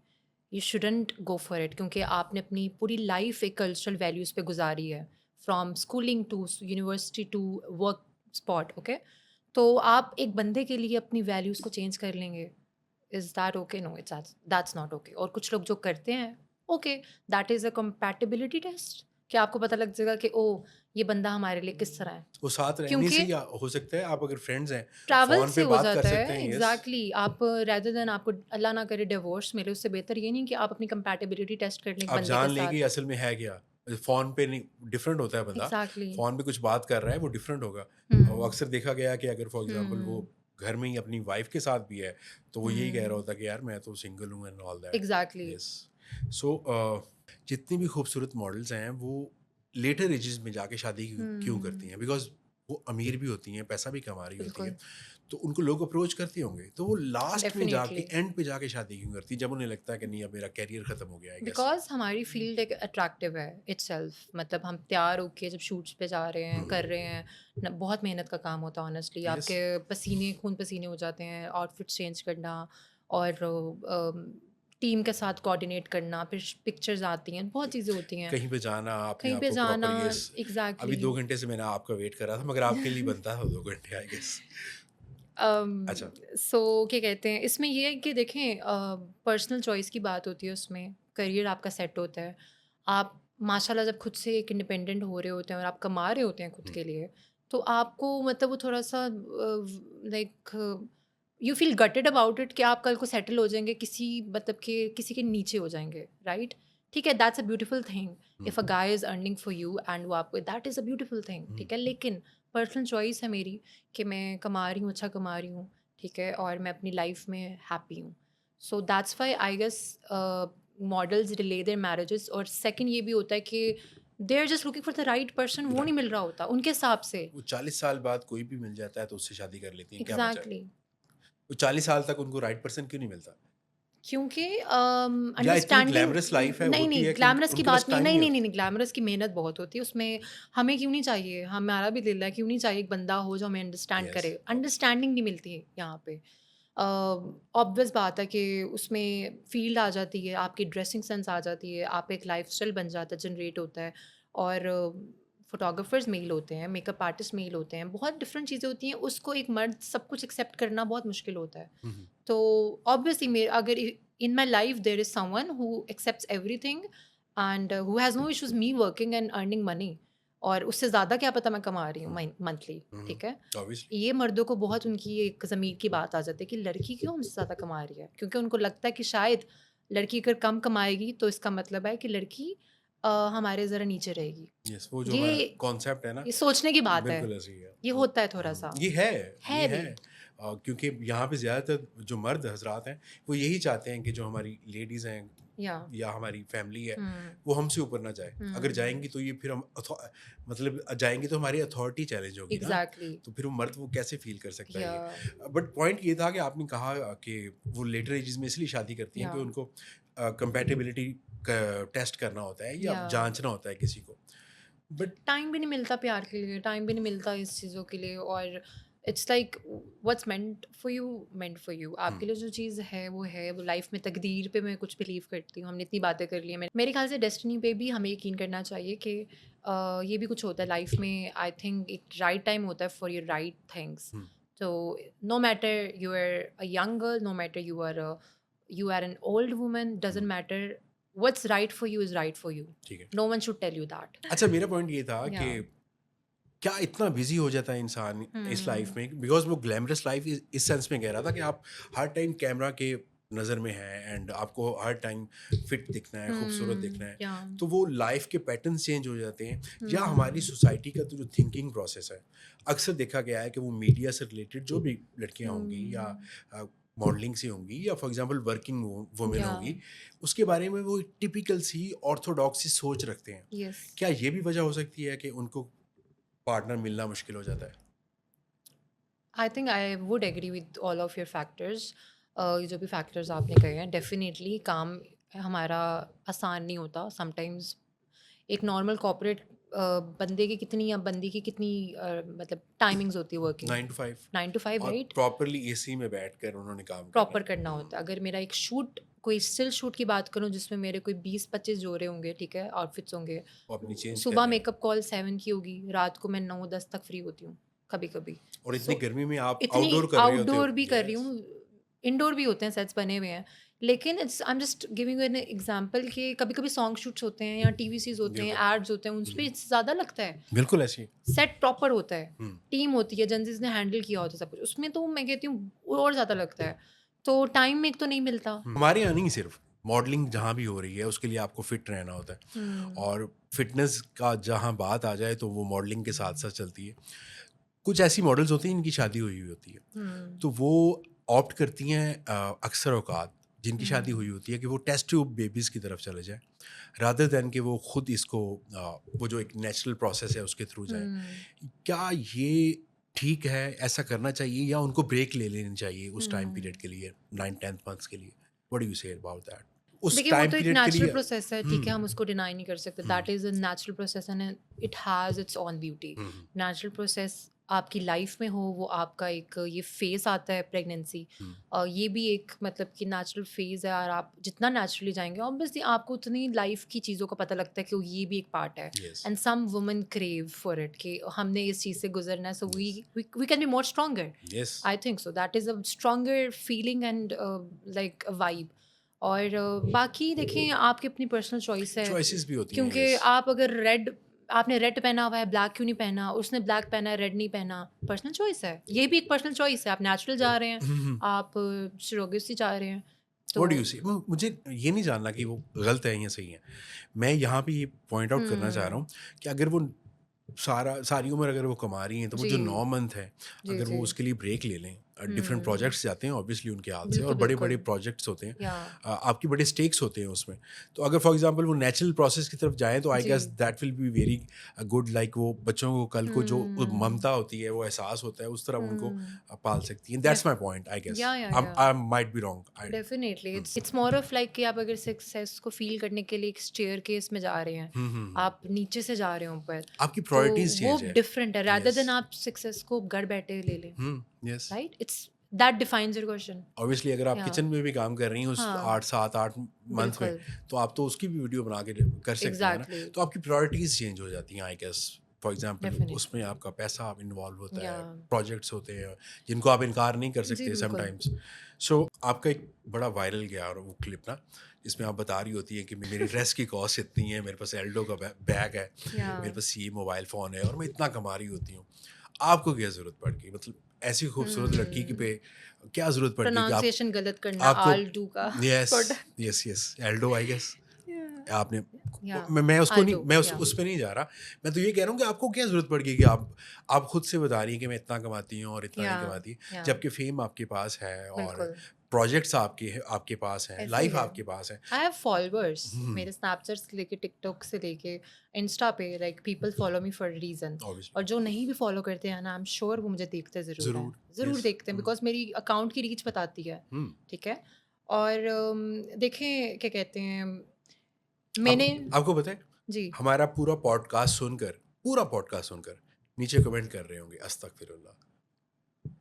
you shouldn't go for it, क्योंकि आपने अपनी पूरी लाइफ एक कल्चरल वैल्यूज़ पे गुजारी है, from schooling to university to work spot. Okay, तो आप एक बंदे के लिए अपनी वैल्यूज़ को चेंज कर लेंगे, is that okay? No, it's that's not okay. और कुछ लोग जो करते हैं, okay, that is a compatibility test, कि आपको पता लग जाएगा कि ओह, ये बंदा हमारे लिए किस तरह है। वो साथ रहने से क्योंकि या हो सकता है आप अगर फ्रेंड्स हैं, ट्रैवल फ़ोन से पे हो बात कर जाता सकते है, हैं, यस। एग्जैक्टली। आप रेदर देन आपको अल्लाह ना करे डिवोर्स मिले, उससे बेहतर ये नहीं कि आप अपनी कंपैटिबिलिटी टेस्ट कर लें एक आप बंदे के जान लें कि साथ। असल में है क्या। फ़ोन पे नहीं, डिफरेंट होता है बंदा, एग्जैक्टली। फ़ोन पे कुछ बात कर रहा है वो डिफरेंट होगा। और हम्म अक्सर देखा गया कि अगर फॉर एग्ज़ाम्पल वो हम्म घर में ही अपनी वाइफ़ के साथ भी है, तो वो यही कह रहा हम्म होता है कि यार मैं तो सिंगल हूँ and all that. Exactly. Yes. So जितनी भी खूबसूरत मॉडल्स हैं वो लेटर एजेस में जाके शादी क्यों करती हम्म हैं? बिकॉज़ वो अमीर भी होती हैं, पैसा भी कमा रही होती हैं, बिल्कुल। तो उनको लोग अप्रोच करते होंगे, तो वो लास्ट में जाके डेफिनेटली। एंड पे जाके शादी क्यों करती हैं? जब उन्हें लगता है कि नहीं अब मेरा करियर ख़त्म हो गया, आई गेस। बिकॉज हमारी फील्ड एक अट्रैक्टिव है इटसेल्फ, मतलब हम तैयार होके जब शूट्स पे जा रहे हैं, कर हुँ, रहे हैं बहुत मेहनत का काम होता है ऑनेस्टली। यस। आपके पसीने खून पसीने हो जाते हैं, आउटफिट्स चेंज करना और टीम के साथ कोऑर्डिनेट करना, फिर पिक्चर्स आती हैं, बहुत चीज़ें होती हैं। कहीं पे जाना, अपने कहीं आप पे को जाना, प्रॉपर यस। अभी एग्जैक्टली। 2 घंटे से मैंने आपका वेट कर रहा था, मगर आपके लिए बनता था 2 घंटे, आई गेस। अच्छा। सो क्या कहते हैं, इसमें ये है कि देखें, पर्सनल चॉइस की बात होती है, उसमें करियर आपका सेट होता है। आप माशाल्लाह जब खुद से एक इंडिपेंडेंट हो रहे होते हैं और आप कमा रहे होते हैं खुद हुँ, के लिए, तो आपको मतलब वो थोड़ा सा like you feel gated about it कि आप कल को सेटल हो जाएंगे किसी, मतलब कि किसी के नीचे हो जाएंगे, राइट? ठीक है, that's a beautiful thing. Hmm, if a guy is earning for you and वो आपको, that is a beautiful thing, hmm, ठीक है। लेकिन पर्सनल चॉइस है मेरी कि मैं कमा रही हूँ, अच्छा कमा रही हूँ, ठीक है, और मैं अपनी लाइफ में हैप्पी हूँ। So that's why I guess models delay their marriages. और सेकंड ये भी होता है कि they are just looking for the right person, वो नहीं राइट। मिल रहा होता उनके हिसाब से। वो 40 साल बाद कोई भी मिल जाता है तो उससे शादी कर लेती हैं, क्या बचा है? एग्जैक्टली। वो 40 साल तक उनको राइट पर्सन क्यों नहीं मिलता? क्योंकि या इतनी अंडरस्टैंडिंग, ग्लैमरस लाइफ़ है, नहीं होती नहीं, है कि ग्लैमरस की उनके बात पास नहीं है, टाइम नहीं नहीं नहीं होता। नहीं नहीं, ग्लैमरस की मेहनत बहुत होती है उसमें। हमें क्यों नहीं चाहिए, हमारा भी दिल है, क्यों नहीं चाहिए एक बंदा हो जो हमें अंडरस्टैंड यस, करे। ऑब्वियसली। अंडरस्टैंडिंग नहीं मिलती है यहाँ पे। ऑब्वियस बात है कि उसमें फ़ील्ड आ जाती है, आपकी ड्रेसिंग सेंस आ जाती है, आप एक लाइफ़स्टाइल बन जाता है, जनरेट होता है। और फ़ोटोग्राफ़र्स मेल होते हैं, मेकअप आर्टिस्ट मेल होते हैं, बहुत डिफरेंट चीज़ें होती हैं, उसको एक मर्द सब कुछ एक्सेप्ट करना बहुत मुश्किल होता है। हुँ, हुँ, तो ऑब्वियसली मेरे अगर in my life there is someone who accepts everything and who has no issues me working and earning money, और उससे ज़्यादा क्या पता मैं कमा रही हूँ हुँ, मंथली, हुँ, हुँ, ठीक है। ऑब्वियसली। ये मर्दों को बहुत उनकी एक ज़मीर की बात आ जाती है कि लड़की क्यों हमसे ज़्यादा कमा रही है, क्योंकि उनको लगता है कि शायद लड़की अगर कम कमाएगी तो इसका मतलब है कि लड़की हमारे ज़रा नीचे रहेगी। यस, वो जो हमारा ये कॉन्सेप्ट है ना, ये सोचने की बात है, बिल्कुल ऐसे ही है। ये होता है थोड़ा सा, ये है भी। है। क्योंकि यहाँ पे ज़्यादातर जो मर्द हज़रात हैं, वो यही चाहते हैं कि जो हमारी लेडीज़ हैं या या हमारी फैमिली है, हम्म वो हमसे ऊपर ना जाए। अगर हम्म जाएँगी तो ये फिर हम मतलब जाएँगी तो हमारी अथॉरिटी चैलेंज होगी ना, एग्जैक्टली। तो फिर वो मर्द वो कैसे फ़ील कर सकता है या ये? बट पॉइंट ये था कि आपने कहा कि वो लेटर एजेस में इसलिए शादी करती हैं या कि उनको कंपैटिबिलिटी क टेस्ट करना होता है या या जाँचना होता है किसी को। बट टाइम भी नहीं मिलता प्यार के लिए, टाइम भी नहीं मिलता इस चीज़ों के लिए। और it's like what's meant for you, hmm, आपके लिए जो चीज़ है वो लाइफ में तकदीर पे मैं कुछ बिलीव करती हूँ। हमने इतनी बातें कर ली हैं, मेरे ख्याल से डेस्टिनी पे भी हमें यकीन करना चाहिए कि ये भी कुछ होता है लाइफ में। आई थिंक एक राइट टाइम होता है फॉर योर राइट थिंग्स। हुँ, तो no matter you are a young girl, no matter you are an old woman, hmm, doesn't matter, what's right for you is right for you. ठीक है। No one should tell you that. अच्छा मेरा पॉइंट ये था कि Yeah. क्या इतना बिज़ी हो जाता है इंसान इस लाइफ़ Hmm. में बिकॉज़ वो ग्लैमरस लाइफ़ इस सेंस में कह रहा था कि आप हर टाइम कैमरा के नज़र में हैं एंड आपको हर टाइम फिट दिखना है, खूबसूरत दिखना है। Yeah. तो वो लाइफ़ के पैटर्न्स चेंज हो जाते हैं या हमारी Hmm. सोसाइटी का तो जो थिंकिंग प्रोसेस है, अक्सर देखा गया है कि वो मीडिया से रिलेटेड जो भी लड़कियाँ होंगी या Hmm. मॉडलिंग से होंगी या for example working women Yeah. होंगी, उसके बारे में वो टिपिकल सी ऑर्थोडॉक्स सी सोच रखते हैं। Yes. क्या ये भी वजह हो सकती है कि उनको पार्टनर मिलना मुश्किल हो जाता है? I think I would agree with all of your factors. ये जो भी फैक्टर्स आपने कहे हैं, डेफिनेटली काम हमारा आसान नहीं होता समटाइम्स। एक नॉर्मल कॉर्पोरेट बंदे की कितनी या बंदी की कितनी मतलब टाइमिंग्स होती है वर्किंग? 9 to 5 9 to 5, और राइट? प्रॉपरली एसी में बैठकर उन्होंने काम करना प्रॉपर करना होता है। अगर मेरा एक शूट, कोई स्टिल शूट की बात करूँ जिसमें मेरे कोई 20-25 जोड़े होंगे, ठीक है, आउटफिट्स होंगे, वो अपनी चेंज सुबह करने हैं। मेकअप कॉल 7 की होगी, रात को मैं 9-10 तक फ्री होती हूँ कभी-कभी। और इतनी सो गर्मी में आप इतनी आउटडोर कर रहे होते हो। आउटडोर भी कर रही यस। हूँ, इंडोर भी होते हैं, सेट्स बने हुए हैं। लेकिन it's I am just giving you an example कि कभी-कभी सॉन्ग शूट्स होते हैं या टीवी होते हैं, बिल्कुल एड्स होते हैं, उस पे इससे ज़्यादा लगता है। बिल्कुल ऐसी। सेट प्रॉपर होता है, हम्म। टीम होती है, जजेस ने हैंडल किया होता है सब कुछ। उसमें तो मैं कहती हूँ और ज़्यादा लगता है। तो टाइम में एक तो नहीं मिलता। हमारे यहाँ नहीं, सिर्फ मॉडलिंग जहाँ भी हो रही है उसके लिए आपको फिट रहना होता है, हुँ, और फिटनेस का जहाँ बात आ जाए तो वो मॉडलिंग के साथ साथ चलती है। कुछ ऐसी मॉडल्स होती हैं इनकी शादी हुई होती है, हुँ, तो वो ऑप्ट करती हैं अक्सर औकात जिनकी शादी हुई हुँ, होती है कि वो टेस्ट ट्यूब बेबीज़ की तरफ चले जाएं, रादर दैन कि वो खुद इसको वो जो एक नेचुरल प्रोसेस है उसके थ्रू जाएं। हुँ, क्या ये ठीक है, ऐसा करना चाहिए, या उनको ब्रेक ले लेनी चाहिए उस टाइम पीरियड हुँ। के लिए, 9-10 मंथ्स के लिए? What do you say about that? उस देखिए, वो टाइम तो एक पीरियड के नेचुरल लिए। प्रोसेस है, ठीक है, हम उसको डिनाई नहीं कर सकते। Hmm, that is a natural process and it has its own beauty. Hmm, natural process आपकी लाइफ में हो, वो आपका एक ये फ़ेज़ आता है प्रेगनेंसी, हुँ, ये भी एक मतलब कि नेचुरल फ़ेज़ है, और आप जितना नेचुरली जाएँगे ऑब्वियसली आपको उतनी लाइफ की चीज़ों का पता लगता है कि ये भी एक पार्ट है। Yes, and some women crave for it कि हमने इस चीज़ से गुज़रना है, so we yes, we can be more stronger. Yes. I think so that is a stronger feeling and like a vibe. और बाकी देखें, आपकी अपनी पर्सनल चॉइस है, चॉइसेस भी होती हैं, क्योंकि यस। आप अगर रेड, आपने रेड पहना हुआ है, ब्लैक क्यों नहीं पहना? उसने ब्लैक पहना है, रेड नहीं पहना, पर्सनल चॉइस है। ये भी एक पर्सनल चॉइस है। आप नेचुरल जा रहे हैं, हुँ, हुँ। आप सरोगेसी जा रहे हैं, तो व्हाट डू यू से? मुझे ये नहीं जानना कि वो गलत है या सही है। मैं यहाँ पे ये पॉइंट आउट करना चाह रहा हुँ, हूँ कि अगर वो सारी उम्र अगर वो कमा रही हैं, तो वो जो 9 जी, मंथ है, जी, अगर वो जी। उसके लिए ब्रेक ले लें, डिफरेंट हुँ, प्रोजेक्ट्स जाते हैं ऑब्वियसली उनके हाथ से, और बिल्कुल, बड़े-बड़े बिल्कुल। प्रोजेक्ट्स होते हैं। या आपकी बड़े स्टेक्स होते हैं उसमें। तो अगर फॉर एग्ज़ाम्पल वो नेचुरल प्रोसेस की तरफ जाएँ, तो आई जी। Guess that will be very good, like वो बच्चों को कल को जो हुँ, ममता होती है, वो एहसास होता है, उस तरह उनको हुँ। पाल सकती हैं। That's def my point I guess. Yeah. I might be wrong. I definitely hmm. It's more of like कि आप अगर सक्सेस को फील करने के लिए एक स्टेयरकेस में जा रहे हैं, हुँ, हुँ, हुँ। आप नीचे से जा रहे हैं ऊपर, आपकी तो प्रायोरिटीज़ वो चेंज है। डिफरेंट है रादर यस। देन आप सक्सेस को घर बैठे ले लें। Hmm, yes. Right, it's that defines your question. Obviously अगर आप या किचन में भी काम कर रही हैं उस हाँ, 8 मंथ में, बिल्कुल, तो आप तो उसकी भी वीडियो बना के कर सकती हैं ना। एग्जैक्टली, तो आपकी प्रायोरिटीज़ चेंज हो जाती हैं I guess. For example definitely. उसमें आपका पैसा इन्वॉल्व होता या है, प्रोजेक्ट्स होते हैं जिनको आप इनकार नहीं कर जी, सकते बिल्कुल। समटाइम्स। सो आपका एक बड़ा वायरल गया और वो क्लिप ना, जिसमें आप बता रही होती हैं कि मेरी ड्रेस की कॉस्ट इतनी है, मेरे पास एल्डो का बैग है, या मेरे पास ये मोबाइल फ़ोन है और मैं इतना कमा रही होती हूँ। आपको क्या ज़रूरत पड़ गई? मतलब ऐसी खूबसूरत लड़की की पे क्या ज़रूरत पड़ गई कि आप प्रोनाउंसिएशन गलत करना आपको आल टू का यस, थोड़ा। यस, यस, एल्डो आई गेस। आपने या मैं उसको नहीं, आल्टो मैं या उस पे नहीं जा रहा। मैं तो ये कह रहा हूँ कि आपको क्या ज़रूरत पड़ गई कि आप खुद से बता रही हैं कि मैं इतना कमाती हूँ और इतना या नहीं कमाती, या जबकि फ़ेम आपके पास है और बिल्कुल प्रोजेक्ट्स आपके पास हैं, ऐसे ही लाइफ़ है। आपके पास है। आई हैव फॉलोअर्स, हुँ, मेरे स्नैपचैट से लेके टिकटॉक से लेके इंस्टा पे, like people follow me for a reason. Obviously, और जो नहीं भी फॉलो करते हैं ना, आई एम श्योर वो मुझे देखते ज़रूर हैं, ज़रूर, ज़रूर यस, देखते हैं, बिकॉज मेरी अकाउंट की रीच बताती है। हुँ। ठीक है। और देखें क्या कहते हैं, आप मैंने आपको पता है, जी, हमारा पूरा पॉडकास्ट सुनकर नीचे कमेंट कर रहे होंगे अस्तगफिरुल्लाह।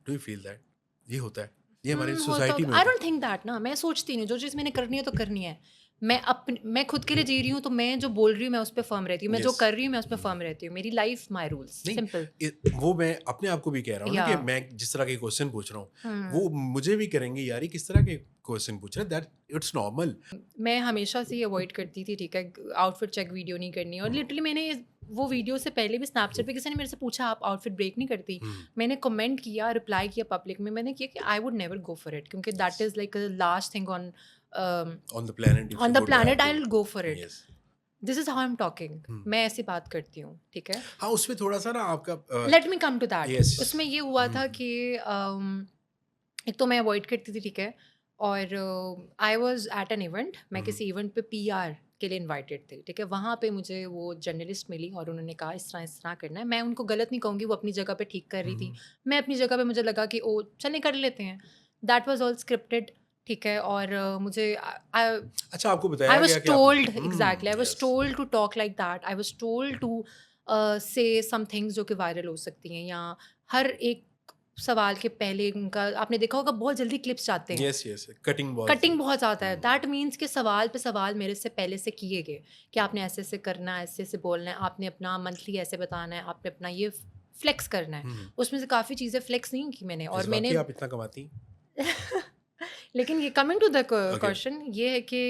Do you feel that? ये होता है, ये हमारी होता सोसाइटी होगा, में आई होता डोंट थिंक दैट ना, मैं सोचती नहीं हूँ, जो चीज़ मैंने करनी है तो करनी है। मैं खुद के लिए जी रही हूँ, तो मैं जो बोल रही हूँ मैं उस पे फर्म रहती हूँ, है। मैं जो यस। कर रही हूँ मैं उस पे फर्म रहती हूँ। मेरी लाइफ माय रूल्स, नहीं, सिंपल। वो मैं अपने आप को भी कह रहा हूँ ना या कि मैं जिस तरह के क्वेश्चन पूछ रहा हूँ, वो हुँ। मुझे भी करेंगे, यार ये किस तरह के क्वेश्चन पूछ रहे हैं, दैट इट्स नॉर्मल। मैं हमेशा से ही अवॉइड करती थी, ठीक है, आउटफिट चेक वीडियो नहीं करनी। और लिटरली मैंने वो वीडियो से पहले भी स्नैपचैट पे किसी ने मेरे से पूछा आप आउटफिट ब्रेक नहीं करती? मैंने कमेंट किया, रिप्लाई किया पब्लिक में, मैंने किया कि I would never go for it, क्योंकि that is like a last thing on the planet if on you the would have planet, I too. Will go for it. Yes. This is how I am talking. मैं ऐसी बात करती हूँ, ठीक है? हाँ, उसमें थोड़ा सा ना आपका let me come to that. Yes. उसमें ये हुआ था कि एक तो मैं अवॉइड करती थी, ठीक है? और I was at an event, मैं किसी इवेंट पे पीआर के लिए इनवाइटेड थे, ठीक है। वहाँ पे मुझे वो जर्नलिस्ट मिली और उन्होंने कहा इस तरह करना है। मैं उनको गलत नहीं कहूँगी, वो अपनी जगह पे ठीक कर रही थी, मैं अपनी जगह पे मुझे लगा कि ओ चलें कर लेते हैं। दैट वाज ऑल स्क्रिप्टेड, ठीक है। और मुझे अच्छा, आपको I बताया was गया कि told, आप exactly, I was yes told to talk like that. I was told to say some things जो कि वायरल हो सकती हैं, या हर एक सवाल के पहले उनका आपने देखा होगा बहुत जल्दी क्लिप्स जाते हैं, यस यस कटिंग बहुत कटिंग बहुत ज़्यादा है। दैट मीन्स कि सवाल पे सवाल मेरे से पहले से किए गए कि आपने ऐसे ऐसे करना है, ऐसे ऐसे बोलना है, आपने अपना मंथली ऐसे बताना है, आपने अपना ये फ्लेक्स करना है। उसमें से काफ़ी चीज़ें फ्लेक्स नहीं की मैंने, और वाकई मैंने आप इतना कमाती लेकिन ये coming to the okay question ये है कि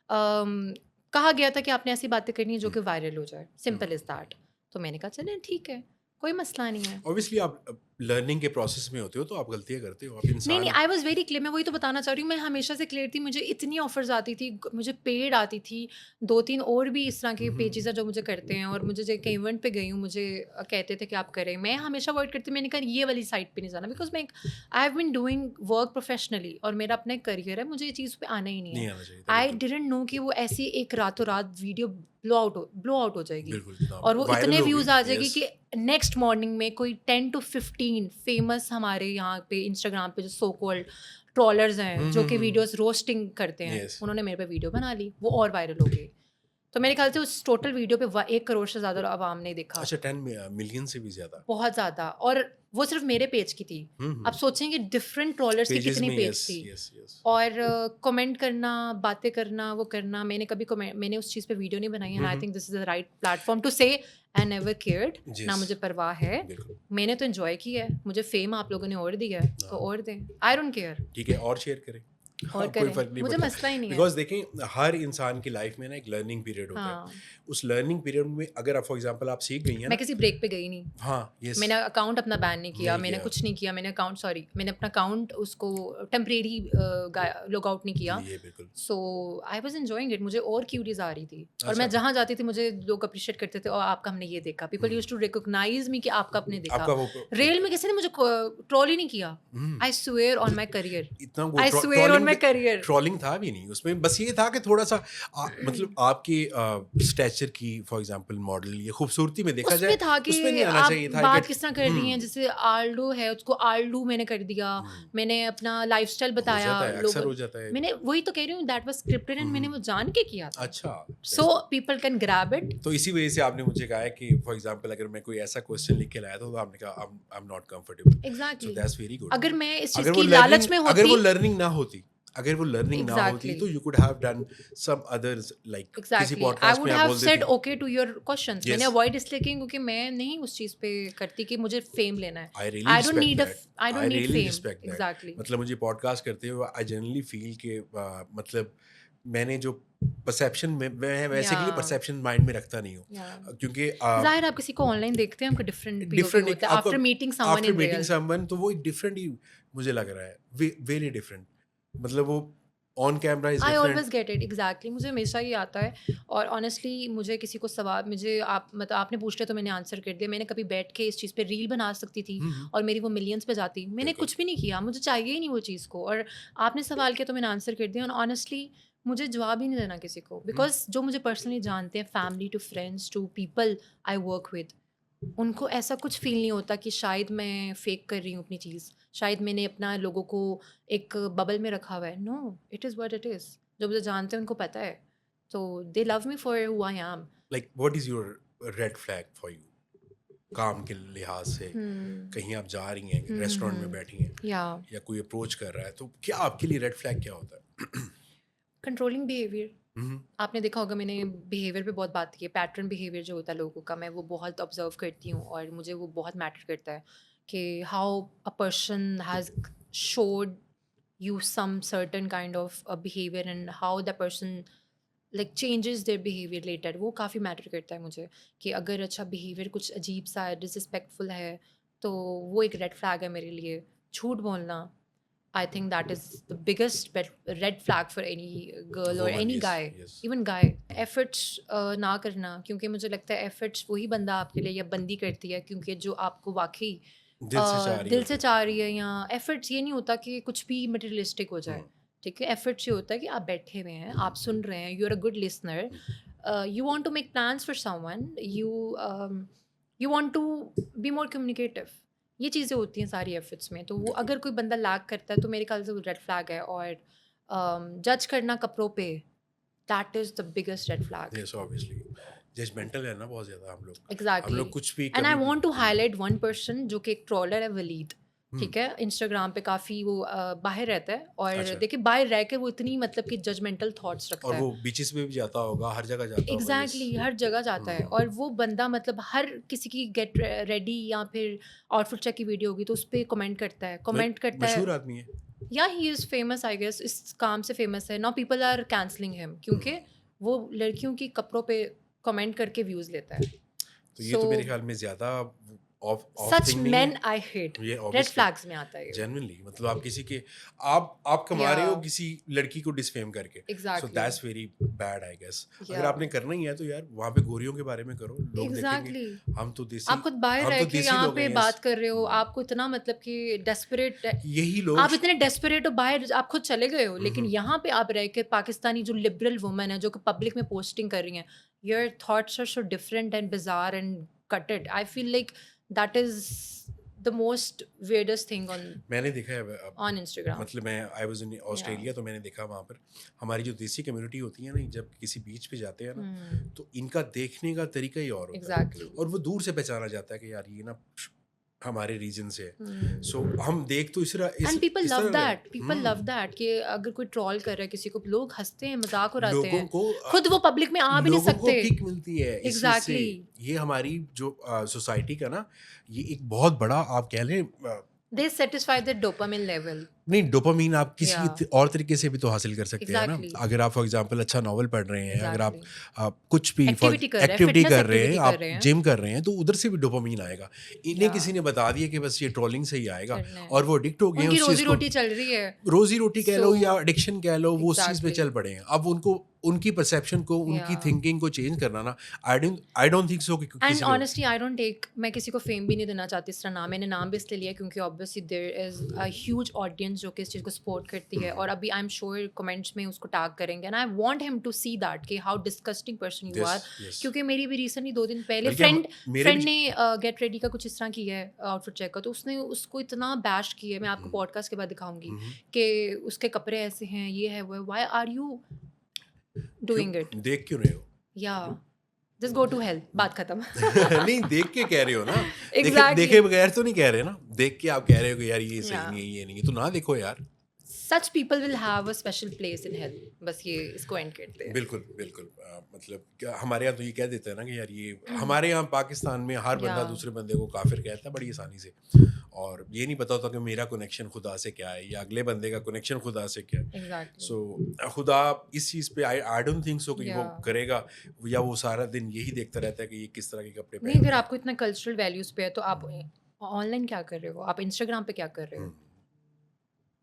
कहा गया था कि आपने ऐसी बातें करनी है जो कि वायरल हो जाए, सिंपल इज दैट। तो मैंने कहा चलें ठीक है, कोई मसला नहीं है। ऑब्वियसली आप लर्निंग के प्रोसेस में होते हो तो आप गलतियां करते हो, आप नहीं इंसान नहीं, हो। I was very clear. मैं वही तो बताना चाह रही हूँ, मैं हमेशा से क्लियर थी। मुझे इतनी ऑफर्स आती थी, मुझे पेड आती थी, 2-3 और भी इस तरह के पेजेस हैं जो मुझे करते हैं, और मुझे कहीं इवेंट पे गई हूँ, मुझे कहते थे कि आप करें। मैं हमेशा अवॉइड करती, मैंने कहा ये वाली साइट पे नहीं जाना, बिकॉज मैं I have been doing work professionally और मेरा अपना एक करियर है, मुझे ये चीज़ पे आना ही नहीं नहीं है। आना चाहिए था, आई बिल्कुल डिडंट नो कि वो ऐसी एक रातों रात वीडियो ब्लो आउट हो जाएगी, बिल्कुल और वो वायरल इतने हो व्यूज़ गई। आ जाएगी यस कि नेक्स्ट मॉर्निंग में कोई 10 to 15 फेमस हमारे यहाँ पे इंस्टाग्राम पे जो सो कॉल्ड ट्रॉलर्स हैं जो कि वीडियोस रोस्टिंग करते हैं, यस उन्होंने मेरे पे वीडियो बना ली, वो और वायरल हो गई। तो मेरे ख्याल से उस टोटल वीडियो पे 1 करोड़ से ज़्यादा आवाम ने देखा, अच्छा 10 मिलियन से भी ज्यादा बहुत ज़्यादा। और वो सिर्फ मेरे पेज की थी। अब सोचेंगे डिफरेंट ट्रॉलर्स की पेजेस कितनी में। पेज यस थी। यस यस और कमेंट करना, बातें करना, वो करना, मैंने कभी मैंने उस चीज़ पे वीडियो नहीं बनाई, and I think this is the right platform to से आई नेवर केयर्ड, ना मुझे परवाह है। बिल्कुल मैंने तो एंजॉय किया है, मुझे फेम आप लोगों ने और दिया है तो और दें, आई डोंट केयर, ठीक है, और शेयर करें और कोई करें, फर्क नहीं मुझे पड़ता, मसला ही नहीं है। बिकॉज देखें हर इंसान की लाइफ में ना एक लर्निंग पीरियड होता है। हाँ, उस लर्निंग पीरियड में अगर आप फॉर एग्जांपल आप सीख गई हैं मैं ना। किसी ब्रेक पे गई नहीं। हाँ यस मैंने अकाउंट अपना बैन नहीं किया, नहीं मैंने किया। कुछ नहीं किया, मैंने अकाउंट मैंने अपना अकाउंट उसको टेम्परेरी लॉग आउट नहीं किया। ये बिल्कुल सो आई वाज एंजॉयिंग इट, मुझे और क्यूरीज आ रही थी, और अच्छा मैं जहाँ जाती थी मुझे लोग अप्रिशिएट करते थे, और आपका हमने ये देखा, पीपल यूज्ड टू रिकॉग्नाइज मी कि आपका अपने देखा। आपका वो रेल में किसी ने मुझे ट्रोल ही नहीं किया। I swear on my career, इतना वो I swear on my career. Trolling था भी नहीं उसमें, बस ये था कि थोड़ा सा मतलब आपकी स्टैचर की फॉर एग्जांपल मॉडल ये खूबसूरती में देखा जाए उसमें था कि उसमें नहीं आना आप चाहिए था बात कि किस तरह कर रही हैं, जैसे आल्डो है उसको आल्डू मैंने कर दिया, मैंने अपना लाइफस्टाइल हो बताया जाता है, अक्सर लोगों, हो जाता है। मैंने वही तो कह रही हूँ, दैट वाज स्क्रिप्टेड एंड मैंने वो जान के किया था, अच्छा so people can grab it. तो इसी वजह से आपने मुझे कहा है कि फॉर एग्जांपल अगर मैं कोई ऐसा क्वेश्चन लिख के लाया था तो आपने कहा I am not comfortable, so exactly, that's very good. अगर मैं इस चीज अगर वो की लालच में अगर वो होती, लर्निंग ना होती अगर वो लर्निंग ना होती Exactly. तो you could have done some others like किसी एग्जैक्टली, आई पॉडकास्ट वुड में आप हैव बोल सेड देते ओके टू योर क्वेश्चंस। मैंने Yes. अवॉइड इसलिए की क्योंकि मैं नहीं उस चीज पे करती कि मुझे फेम लेना है। I really I don't respect need that, I don't need really fame. Respect that. Exactly, मतलब मुझे पॉडकास्ट करते हुए आई जनरली फील के मतलब मैंने जो परसेप्शन में मैं वैसे के लिए या परसेप्शन माइंड में रखता नहीं हूँ या क्योंकि जाहिर आप किसी को ऑनलाइन देखते हैं, हमको डिफरेंट पीओवी डिफरेंट होता है after meeting someone after in meeting real. Someone तो वो एक डिफरेंट ही मुझे लग रहा है, वेरी डिफरेंट। मतलब वो on camera is I different. Always get it, exactly, मुझे हमेशा ये आता है। और ऑनेस्टली मुझे किसी को सवाल, मुझे आप मतलब आपने पूछ लिया तो मैंने आंसर कर दिया। मैंने कभी बैठ के इस चीज़ पे रील बना सकती थी और मेरी वो मिलियंस पे जाती, मैंने बिल्कुल। कुछ भी नहीं किया, मुझे चाहिए ही नहीं वो चीज़ को। और आपने सवाल किया तो मैंने आंसर कर दिया, और ऑनेस्टली मुझे जवाब ही नहीं देना किसी को, बिकॉज जो मुझे पर्सनली जानते हैं, family to friends to people I work with, उनको ऐसा कुछ फ़ील नहीं होता कि शायद मैं फ़ेक कर रही हूँ अपनी चीज़, शायद मैंने अपना लोगों को एक बबल में रखा हुआ है। No, it is what it is. जो मुझे जानते हैं उनको पता है, तो they love me for who I am. Like what is your red flag for you काम के लिहाज से? कहीं आप जा रही हैं, रेस्टोरेंट में बैठी हैं या कोई अप्रोच कर रहा है तो क्या आपके लिए रेड फ्लैग क्या होता है? कंट्रोलिंग बिहेवियर, आपने देखा होगा, मैंने बिहेवियर पे बहुत बात की है। पैटर्न बिहेवियर जो होता है लोगों का, मैं वो बहुत ऑब्जर्व करती हूँ, और मुझे वो बहुत मैटर करता है कि how a person has showed you some certain kind of behavior and how the person like changes their behavior later, वो काफ़ी मैटर करता है मुझे, कि अगर अच्छा बिहेवियर कुछ अजीब सा है, डिसरिस्पेक्टफुल है, तो वो एक रेड फ्लैग है मेरे लिए। झूठ बोलना, आई think that is the biggest red flag for any girl और Woman, एनी yes, गाय, yes. इवन गाय। एफर्ट्स ना करना, क्योंकि मुझे लगता है एफर्ट्स वही बंदा आपके लिए या बंदी करती है, क्योंकि जो आपको वाकई दिल से चाह रही दिल होती से चाह रही है, या एफर्ट्स ये नहीं होता कि कुछ भी मटेरियलिस्टिक हो जाए। ठीक है, एफर्ट ये होता है कि आप बैठे हुए हैं, आप सुन रहे हैं, you are a good listener, you want to make plans for someone, you want to be more communicative. ये चीज़ें होती हैं सारी एफर्ट्स में। तो वो अगर कोई बंदा लैग करता है तो मेरे ख्याल से वो रेड फ्लैग है। और जज करना कपड़ों पे, that is the biggest red flag. Yes obviously judgmental है ना बहुत ज़्यादा हम लोग एग्जैक्टली। कुछ भी एंड आई कभी भी want to highlight one person जो कि एक ट्रोलर है, वलीद। हम्म, ठीक है, इंस्टाग्राम पे काफ़ी वो बाहर रहता है, और अच्छा देखिए बाहर रह के वो इतनी मतलब कि जजमेंटल थॉट्स और रखता वो है। बीचेस पे भी जाता होगा हर जगह जाता होगा यस एग्जैक्टली हर जगह जाता है, और वो बंदा मतलब हर किसी की गेट रेडी या फिर आउटफिट चेक की वीडियो होगी तो उस पर कमेंट करता है, कमेंट करता है। मशहूर आदमी है या he is famous, I guess, इस काम से फेमस है। Now people are cancelling him क्योंकि वो लड़कियों की कपड़ों पे कमेंट करके व्यूज़ लेता है। तो ये सो तो मेरे ख्याल में ज़्यादा ऑफ ऑफ सच थिंग नहीं मैन है आई हेट, ये रेड ऑब्वियसली फ्लैग्स में आता है ये। जेन्युइनली मतलब आप किसी के आप कमा रहे हो या किसी लड़की को डिसफेम करके so exactly. That's very bad I guess अगर या आपने करना ही है तो यार वहाँ पे गोरियों के बारे में करो लोग देखेंगे एग्जैक्टली। हम तो आप खुद बाहर रह के देसी यहाँ लोग पे हैं बात यस कर रहे हो, आपको इतना मतलब कि डेस्परेट, यही लोग आप इतने डेस्परेट हो, बाहर आप खुद चले गए हो, लेकिन यहाँ पे आप रह के पाकिस्तानी जो लिबरल वुमेन है जो कि पब्लिक में पोस्टिंग कर रही हैं, your thoughts are so different and bizarre and cutted. I feel like that is the most weirdest thing on मैंने देखा है ऑन इंस्टाग्राम। मतलब मैं आई वाज इन या ऑस्ट्रेलिया तो मैंने देखा वहाँ पर हमारी जो देसी कम्युनिटी होती है ना जब किसी बीच पे जाते हैं ना तो इनका देखने का तरीका ही और होता है एग्जैक्टली। और वो दूर से पहचाना जाता है कि यार ये ना हमारे रीजन से है सो हम देख तो एंड पीपल इस लव तरह रहे दैट, पीपल लव दैट कि अगर कोई ट्रोल कर रहा है किसी को, लोग हंसते हैं, मजाक उड़ाते लोगों हैं, को खुद वो पब्लिक में आ भी नहीं लोगों को सकते। किक मिलती है इस चीज से एग्जैक्टली। ये हमारी जो सोसाइटी का ना ये एक बहुत बड़ा आप कह लें दे सेटिस्फाई द डोपामिन लेवल। नहीं डोपामीन आप किसी या और तरीके से भी तो हासिल कर सकते हैं ना एग्जैक्टली। अगर आप फॉर एग्जांपल अच्छा नॉवल पढ़ रहे हैं अगर एग्जैक्टली आप कुछ भी फॉर एक्टिविटी कर रहे हैं, एक्टिविटी फिटनेस कर रहे हैं एक्टिविटी कर आप रहे हैं। जिम कर रहे हैं तो उधर से भी डोपामीन आएगा इन्हें या किसी ने बता दिया कि बस ये ट्रोलिंग से ही आएगा करना है, और वो एडिक्ट हो गए हैं उनकी उस रोजी चीज़ को रोटी चल रही है। रोजी रोटी कह लो सो या एडिक्शन कह लो वो उस चीज़ पे एग्जैक्टली। चल पड़े हैं अब उनको उनकी परसेप्शन को या उनकी थिंकिंग को चेंज करना ना आई डोंट थिंक सो कि एंड किसी को ऑनेस्टली आई डोंट टेक, मैं किसी को फेम भी नहीं देना चाहती इस तरह नाम, मैंने नाम भी इसलिए लिया क्योंकि obviously there is a huge audience जो कि इस चीज़ को सपोर्ट करती है, और अभी आई एम श्योर कमेंट्स में उसको टैग करेंगे, and I want him to see that कि how disgusting person you are. Yes yes क्योंकि मेरी भी रिसेंटली 2 दिन पहले बल्कि मेरे फ्रेंड भी ने गेट रेडी का कुछ इस तरह किया है, आउटफिट चेक का, तो उसने उसको इतना बैश किया है, मैं आपको पॉडकास्ट के बाद दिखाऊंगी कि उसके कपड़े ऐसे हैं, ये है वो है, why are you doing it? देख क्यों रहे हो या जस्ट गो टू हेल, बात खत्म। नहीं देख के कह रहे हो ना Exactly. देखे बगैर तो नहीं कह रहे ना देख के आप कह रहे हो कि यार ये सही Yeah. नहीं है ये नहीं है तो ना देखो यार such people will have a special place in hell. बस ये इसको एंड करते हैं। बिल्कुल बिल्कुल मतलब हमारे यहाँ तो ये कह देते हैं ना कि यार ये हमारे यहाँ पाकिस्तान में हर बंदा Yeah. दूसरे बंदे को काफिर कहता है बड़ी आसानी से और ये नहीं पता होता कि मेरा कनेक्शन खुदा से क्या है या अगले बंदे का कनेक्शन खुदा से क्या है एग्जैक्टली। सो खुदा इस चीज़ पे आई डोंट थिंक सो कि वो Yeah. करेगा या वो सारा दिन यही देखता रहता है कि ये किस तरह के कपड़े नहीं, पहन अगर आपको इतना कल्चरल वैल्यूज पे है तो आप ऑनलाइन क्या कर रहे हो, आप इंस्टाग्राम पे क्या कर रहे हो?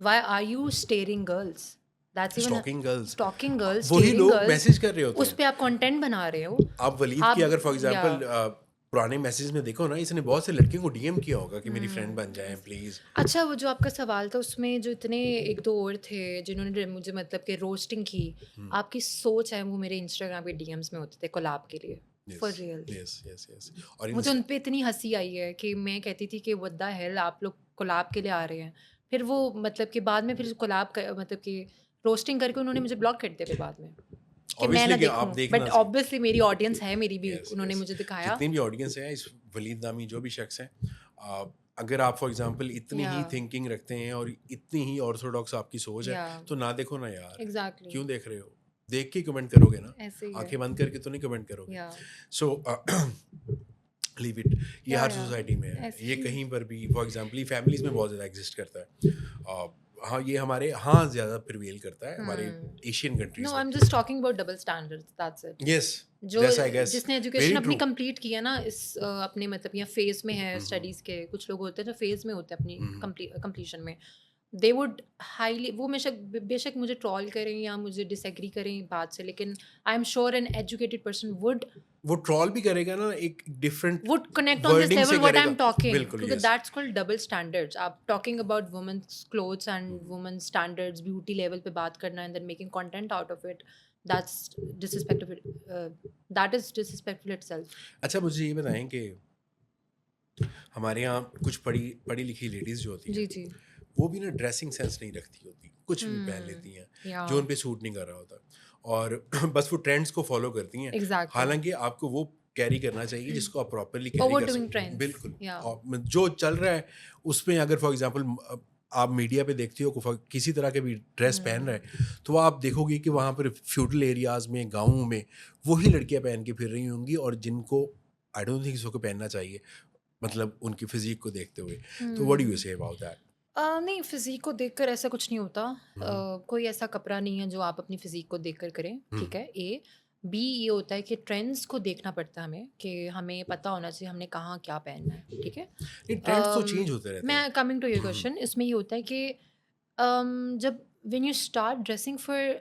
Why are you staring girls? That's even stalking girls stalking girls, वही स्टेरिंग लोग गर्ल्स, मैसेज कर रहे होते उस हैं पे आप कंटेंट बना रहे हो। आप वलीद आप की अगर फॉर या एग्जांपल पुराने मैसेज में देखो ना इसने बहुत से लड़कियों को डीएम किया होगा कि मेरी फ्रेंड बन जाए प्लीज अच्छा, वो जो आपका सवाल था उसमें जो इतने 1-2 और थे जिन्होंने मुझे मतलब कि रोस्टिंग की, आपकी सोच है वो मेरे इंस्टाग्राम के डीएम्स में होते थे कोलैब के लिए, for real. Yes yes yes और मुझे उन पे इतनी हंसी आई है कि मैं कहती थी कि व्हाट द हेल, आप लोग कोलैब के लिए आ रहे हैं, फिर वो मतलब कि बाद में फिर कोलैब मतलब कि रोस्टिंग करके उन्होंने मुझे ब्लॉक कर दिया फिर बाद में कि मैं ना obviously कि आप देखूं, देखना बट चाहिए ऑब्वियसली मेरी ऑडियंस है, मेरी भी यस उन्होंने यस मुझे दिखाया। जितनी भी ऑडियंस है इस वलीद नामी जो भी शख्स है अगर आप फॉर एग्जांपल इतनी या ही थिंकिंग रखते हैं और इतनी ही ऑर्थोडॉक्स आपकी सोच है या तो ना देखो ना यार एग्जैक्टली क्यों देख रहे हो देख के कमेंट करोगे ना ऐसे ही आंखें है। बंद करके तो नहीं कमेंट करोगे या सो लीव इट ये या हर या सोसाइटी में है ऐसे ये ही कहीं पर भी फॉर एग्जांपल ये फैमिलीज में बहुत ज़्यादा एग्जिस्ट करता है हाँ ये हमारे हाँ ज़्यादा प्रिवेल करता है हमारे Asian no, countries I am just talking about double standards, that's it. में यस जो दैट्स आई गेस जिसने वेरी एजुकेशन अपनी ट्रू कंप्लीट की है ना इस अपने मतलब या फेज में है स्टडीज़ के, कुछ लोग होते हैं जो फेज में होते हैं अपनी कंप्लीशन में, दे वुड हाईली, वो बेशक मुझे ट्रोल करें या मुझे डिसएग्री करें बात से, लेकिन I am sure an educated person वो ट्रोल भी करेगा ना, एक different would connect on this wording से level what करेगा। I'm talking, बिल्कुल, because yes. that's called double standards. आप talking about women's clothes and women's standards, beauty level पे बात करना and then making content out of it, that's disrespectful. uh, that is disrespectful itself. अच्छा, मुझे ये बताएं कि हमारे यहाँ कुछ पढ़ी पढ़ी लिखी लेडीज़ जो होती हैं, जी जी। वो भी ना ड्रेसिंग सेंस नहीं रखती होती, कुछ भी पहन लेती हैं Yeah, जो उन पे सूट नहीं कर रहा होता, और बस वो ट्रेंड्स को फॉलो करती हैं। exactly. हालांकि आपको वो कैरी करना चाहिए जिसको आप प्रॉपरली कैरी कर Overdoing सकते trends. हैं। बिल्कुल। Yeah. और जो चल रहा है उसमें अगर फॉर एग्जांपल आप मीडिया पे देखती हो किसी तरह के भी ड्रेस पहन रहा है, तो आप देखोगे कि वहाँ पर फ्यूडल एरियाज़ में, गाँवों में वही लड़कियाँ पहन के फिर रही होंगी, और जिनको आई डोंट थिंक इसको पहनना चाहिए, मतलब उनकी फिजिक को देखते हुए। तो what do you say about that? नहीं, फिजिक को देखकर ऐसा कुछ नहीं होता। कोई ऐसा कपड़ा नहीं है जो आप अपनी फिजिक को देखकर करें, ठीक है। ए बी ये होता है कि ट्रेंड्स को देखना पड़ता है हमें, कि हमें पता होना चाहिए हमने कहाँ क्या पहनना है, ठीक है। नहीं, ट्रेंड्स तो चेंज होते रहते हैं। मैं कमिंग टू योर क्वेश्चन, इसमें ये होता है कि जब when you start dressing for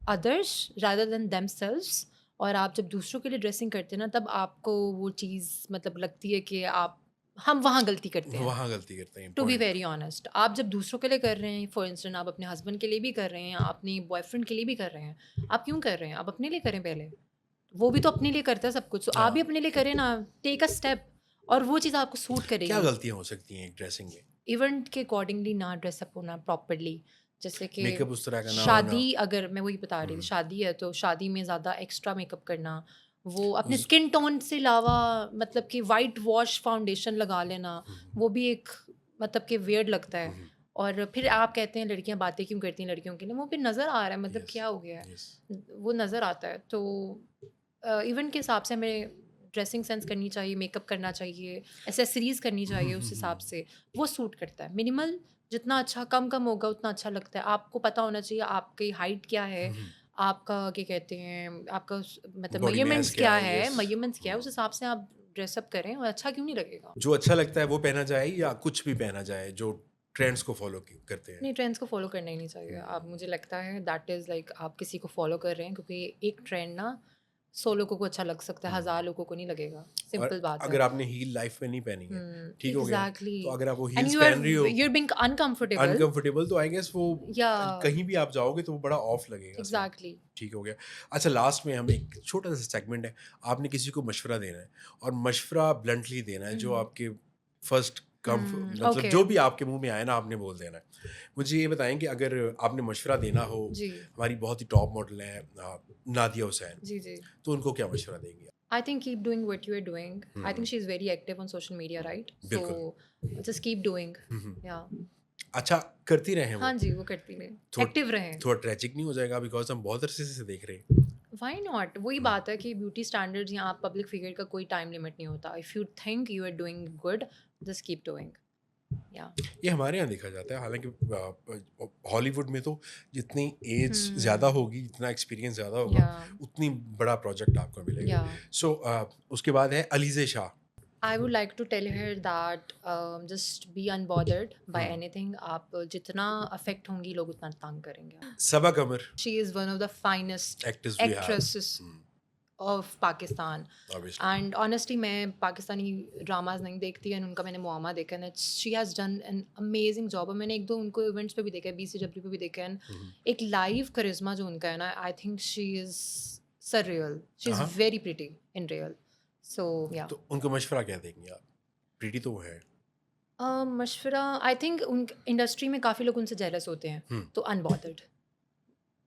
others rather than themselves, और आप जब दूसरों के लिए ड्रेसिंग करते हैं ना, तब आपको वो चीज़ मतलब लगती है कि हम वहाँ गलती करते हैं। वहाँ गलती करते हैं। To be point। Very honest, आप जब दूसरों के लिए कर रहे हैं, फॉर इंस्टेंस आप अपने हस्बैंड के लिए भी कर रहे हैं, आप अपने बॉयफ्रेंड के लिए भी कर रहे हैं, आप क्यों कर रहे हैं? आप अपने लिए करें पहले। वो भी तो अपने लिए करता है सब कुछ, तो आप भी हाँ। अपने लिए करें ना, टेक अ स्टेप, और वो चीज़ आपको सूट क्या करेगी। गलतियाँ हो सकती हैं एक ड्रेसिंग में? इवेंट के अकॉर्डिंगली ना ड्रेसअप होना प्रॉपरली, जैसे कि मेकअप उस तरह का ना होना। शादी, अगर मैं वही बता रही थी, शादी है तो शादी में ज़्यादा एक्स्ट्रा मेकअप करना, वो अपने स्किन टोन से अलावा मतलब कि वाइट वॉश फाउंडेशन लगा लेना, वो भी एक मतलब कि वियर्ड लगता है। और फिर आप कहते हैं लड़कियां बातें क्यों करती हैं लड़कियों के लिए, वो भी नज़र आ रहा है, मतलब Yes, क्या हो गया है, yes. वो नज़र आता है। तो इवेंट के हिसाब से हमें ड्रेसिंग सेंस करनी चाहिए, मेकअप करना चाहिए, एसेसरीज करनी चाहिए, उस हिसाब से वो सूट करता है। मिनिमल जितना अच्छा, कम कम होगा उतना अच्छा लगता है। आपको पता होना चाहिए आपकी हाइट क्या है, आपका क्या कहते हैं, आपका मतलब Body mass मेजरमेंट्स क्या क्या है, है, yes. मेजरमेंट्स क्या है, उस हिसाब से आप ड्रेसअप करें, और अच्छा क्यों नहीं लगेगा। जो अच्छा लगता है वो पहना जाए, या कुछ भी पहना जाए जो ट्रेंड्स को फॉलो करते हैं? नहीं, ट्रेंड्स को फॉलो करना ही नहीं चाहिए। आप, मुझे लगता है दैट इज़ लाइक आप किसी को फॉलो कर रहे हैं, क्योंकि एक ट्रेंड ना 100 लोगों को अच्छा लग सकता है, 1000 लोगों को नहीं लगेगा, सिंपल और बात है। अगर आपने हील लाइफ में नहीं पहनी है, ठीक हो गया, एग्जैक्टली। तो अगर आप वो एंड हील्स पहन रही हो you're being uncomfortable, अनकंफर्टेबल, तो आई गेस वो या कहीं भी आप जाओगे तो वो बड़ा ऑफ लगेगा। एग्जैक्टली। ठीक हो गया। अच्छा, लास्ट में हम एक छोटा सा सेगमेंट है, आपने किसी को मशवरा देना है, और मशवरा ब्लंटली देना है, जो आपके फर्स्ट मतलब ओके जो भी आपके मुंह में आए ना, आपने बोल देना है। मुझे ये बताएं कि अगर आपने मशवरा देना हो, जी हमारी बहुत ही टॉप मॉडल है नादिया हुसैन, जी जी। तो उनको क्या मशवरा देंगे? I think keep doing what you are doing. I think she's very active on social media, right? बिल्कुल। So just keep doing. Yeah. अच्छा, करती रहे हाँ वो। जी, वो करती रहे, थोड़ा एक्टिव रहें। थोड़ा ट्रेजिक नहीं हो जाएगा, बिकॉज हम बहुत अरसे से देख रहे हैं। Why not? वही बात है कि ब्यूटी स्टैंडर्ड्स या आप पब्लिक फिगर का कोई टाइम लिमिट नहीं होता। If you think you are doing good, just keep doing. या ये हमारे यहाँ देखा जाता है, हालांकि हॉलीवुड में तो जितनी एज ज़्यादा होगी, जितना एक्सपीरियंस ज़्यादा होगा, या उतनी बड़ा प्रोजेक्ट आपको मिलेगा। या सो उसके बाद है Alizeh Shah. I would like to tell her that just be unbothered by anything. आप जितना अफेक्ट होंगी, लोग उतना तंग करेंगे। सबा कमर, She is one of the finest Actors we have. actresses of Pakistan. obviously. And honestly, मैं पाकिस्तानी ड्रामाज नहीं देखती, and उनका मैंने मुआमा देखा, and she has done an amazing job। और मैंने एक दो उनको इवेंट्स पे भी देखा है, BCW पे भी देखा है, and एक लाइव करिश्मा जो उनका है ना, I think she is surreal. She is very pretty in real. So yeah. तो उनको मशवरा क्या देंगे आप? प्रीटी तो वो है। मशवरा, आई थिंक उन इंडस्ट्री में काफ़ी लोग उनसे जेलस होते हैं, तो अनबॉदर्ड,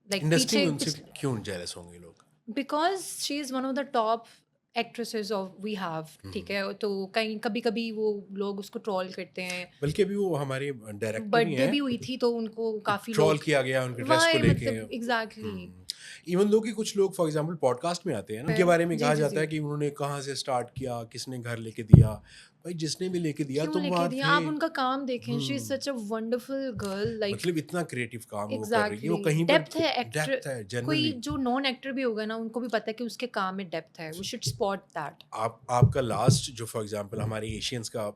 लाइक इंडस्ट्री पीछे में उनसे क्यों जेलस होंगे लोग? Because she is one of the top actresses of we have, ठीक है। तो कहीं कभी कभी वो लोग उसको ट्रोल करते हैं। बल्कि अभी वो हमारे डायरेक्टर ही बर्थडे हैं, भी हुई थी तो उनको काफ़ी ट्रोल लोग किया गया उनके ड्रेस को Why? लेके। मतलब एग्जैक्टली। इवन दो कि कुछ लोग फॉर एग्जांपल पॉडकास्ट में आते हैं ना, उनके बारे में जी, कहा जी, जाता जी। है कि उन्होंने कहाँ से स्टार्ट किया, किसने घर लेके दिया। भाई जिसने भी लेके दिया क्यों तुम लेके वहाँ दिया? थे। आप उनका काम देखें, she is such a wonderful girl, like मतलब इतना क्रिएटिव काम वो कर रही है, वो एग्जैक्टली। कहीं पर डेप्थ है एक्टर, डेप्थ है कोई जनरली। जो नॉन एक्टर भी होगा ना, उनको भी पता है कि उसके काम में डेप्थ है, वी शुड स्पॉट दैट। आपका लास्ट जो फॉर एग्जांपल हमारे एशियंस का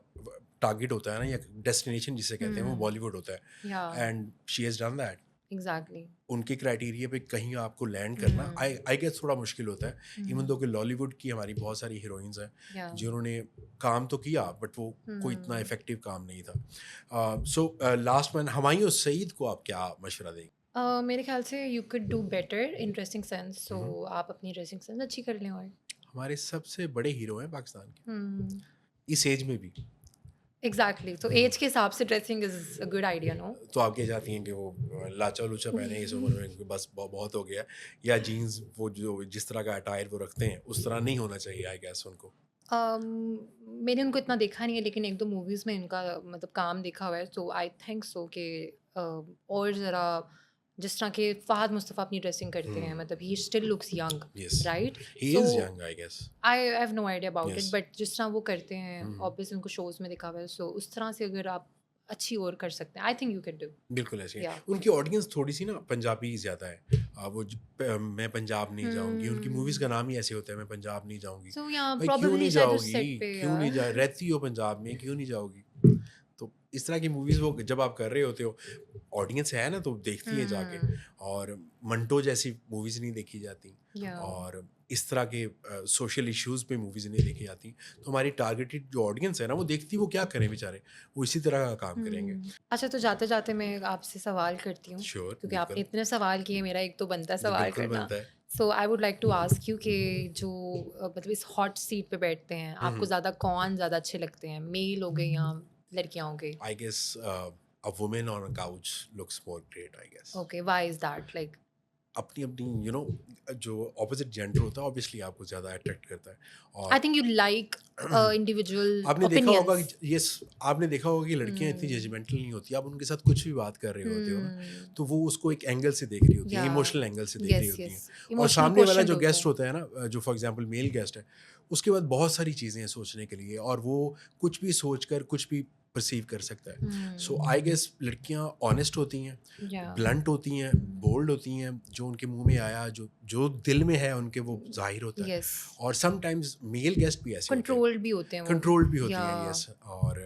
टारगेट होता है ना, या डेस्टिनेशन जिसे कहते हैं, वो बॉलीवुड होता है, या and she has done that. Exactly उनके क्राइटेरिया पे कहीं आपको लैंड करना आई गेस थोड़ा मुश्किल होता है, इवन दो कि लॉलीवुड की हमारी बहुत सारी हीरोइंस हैं या जिन्होंने काम तो किया बट वो कोई इतना इफेक्टिव काम नहीं था। So last man Humayun Saeed को आप क्या मशवरा देंगे? मेरे ख्याल से you could do better in dressing sense, so आप अपनी ड्रेसिंग सेंस अच्छी कर लें। और हमारे सबसे बड़े हीरो हैं पाकिस्तान हम्म के, इस एज में भी। एग्जैक्टली, तो एज के हिसाब से dressing is a good idea, no? तो आप कह जाती हैं कि वो लाचा लूचा पहने इस उम्र में कि बस बहुत हो गया, या जीन्स वो जो जिस तरह का अटायर वो रखते हैं उस तरह नहीं होना चाहिए आई गेस उनको? मैंने उनको इतना देखा नहीं है, लेकिन एक दो मूवीज़ में इनका मतलब काम देखा हुआ है, सो आई थिंक सो कि और ज़रा जिस तरह के फ़हद मुस्तफ़ा अपनी ड्रेसिंग करते हैं, मतलब he still looks young, yes, right? He so is young I guess. I have no idea about it, yes, but जिस तरह वो करते हैं ऑब्वियसली उनको शोज़ में दिखा हुआ है, सो उस तरह से अगर आप अच्छी और कर सकते हैं, I think you can do. बिल्कुल ऐसे ही। या उनकी ऑडियंस थोड़ी सी ना पंजाबी ज़्यादा है। मैं पंजाब नहीं जाऊंगी, उनकी मूवीज़ का नाम ही ऐसे होता है, मैं पंजाब नहीं जाऊंगी। सो या भाई क्यों प्रॉब्लली नहीं शायद उस जाओगी, सेट पे क्यों नहीं जा, रहती हो पंजाब में, क्यों नहीं जाओगी? तो इस तरह की मूवीज़ वो जब आप कर रहे होते हो, ऑडियंस है ना तो देखती है जाके, और मंटो जैसी मूवीज़ नहीं देखी जाती, या और इस तरह के सोशल इश्यूज़ पे मूवीज़ नहीं देखी जाती, तो हमारी टारगेटेड जो ऑडियंस है ना वो देखती, वो क्या करें बेचारे, वो इसी तरह का काम करेंगे। अच्छा, तो जाते जाते मैं आपसे सवाल करती हूँ, श्योर, क्योंकि आपने बिल्कुल। इतने सवाल किए, मेरा एक तो बनता है जी, सवाल बिल्कुल करना। बनता है। So I would like to ask you कि जो मतलब इस हॉट सीट पे बैठते हैं, आपको ज़्यादा कौन ज़्यादा अच्छे लगते हैं, मेल हो गए या लड़कियां हो गई? I guess a woman on a couch looks more great, I guess. Okay, why is that? Like अपनी अपनी जो ऑपोजिट जेंडर होता है ऑब्वियसली आपको ज़्यादा अट्रैक्ट करता है, आई और थिंक यू लाइक इंडिविजुअल आपने देखा होगा ओपिनियंस। कि यस, आपने देखा होगा कि लड़कियां इतनी जजमेंटल नहीं होती, आप उनके साथ कुछ भी बात कर रहे होते हो ना तो वो उसको एक एंगल से देख रही होती या है, इमोशनल एंगल से देख रही यस होती हैं। यस, और इमोशनल सामने वाला क्वेश्चन जो होता गेस्ट है। होता है ना, जो फॉर एग्जांपल मेल गेस्ट है, उसके बाद बहुत सारी चीज़ें हैं सोचने के लिए, और वो कुछ भी सोच कर कुछ भी परसीव कर सकता है। सो आई गेस लड़कियां ऑनेस्ट होती हैं, या ब्लंट होती हैं, बोल्ड होती हैं, जो उनके मुंह में आया, जो जो दिल में है उनके वो जाहिर होता है। यस, और समटाइम्स मेल गेस्ट भी ऐसे होते हैं, कंट्रोल्ड भी होते हैं वो। कंट्रोल्ड भी होती या हैं, यस। और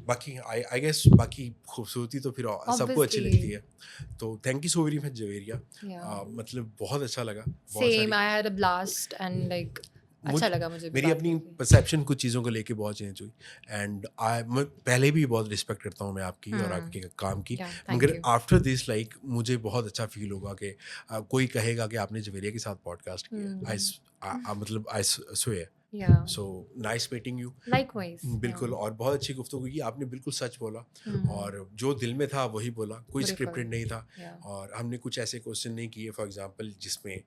बाकी आई गेस बाकी खूबसूरती तो फिर सबको अच्छी ऑब्वियसली, लगती है। तो thank you so very much Javeria, या मतलब बहुत अच्छा लगा, बहुत सेम, सारी I had a blast and like मुझ अच्छा लगा मुझे भी मेरी बात अपनी करके। परसेप्शन कुछ चीज़ों को लेके बहुत चेंज हुई, एंड मैं पहले भी बहुत रिस्पेक्ट करता हूँ मैं आपकी और आपके काम की, या थैंक मगर यू। आफ्टर दिस लाइक मुझे बहुत अच्छा फील होगा कि कोई कहेगा कि आपने जवेरिया के साथ पॉडकास्ट किया। मतलब आई स्वेयर। या so nice meeting you. Likewise. बिल्कुल, और बहुत अच्छी गुफ्तगू की, आपने बिल्कुल सच बोला, और जो दिल में था वही बोला, कोई बिल्कुल। स्क्रिप्टेड नहीं था, या और हमने कुछ ऐसे क्वेश्चन नहीं किए फॉर एग्जांपल जिसमें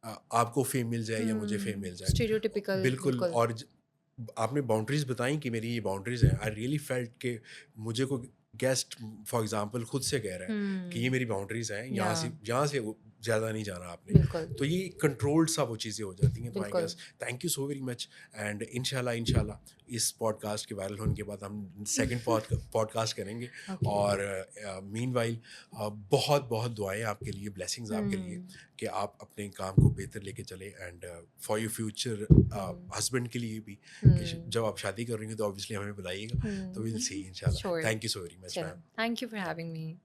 आपको फेम मिल जाए या मुझे फेम मिल जाए। स्टीरियोटिपिकल, बिल्कुल, बिल्कुल। और आपने बाउंड्रीज बताई कि मेरी ये बाउंड्रीज हैं, आई रियली फेल्ट कि मुझे कोई गेस्ट फॉर एग्जांपल खुद से कह रहा है कि ये मेरी बाउंड्रीज हैं, या यहाँ से ज़्यादा नहीं जाना आपने, बिल्कुल तो ये कंट्रोल्ड सा वो चीज़ें हो जाती हैं। तो आई बिल्कुल। Guess thank you so very much, and इंशाल्लाह इस पॉडकास्ट के वायरल होने के बाद हम सेकंड पॉडकास्ट करेंगे, ओके। और मीनवाइल बहुत बहुत दुआएं आपके लिए, ब्लेसिंग्स आपके लिए कि आप अपने काम को बेहतर लेके चले, and for your future husband के लिए भी, कि जब आप शादी कर रही हैं तो ऑब्वियसली हमें बुलाइएगा, तो विल सी इंशाल्लाह। Sure. Thank you so very much चलो, ma'am. Thank you for having me.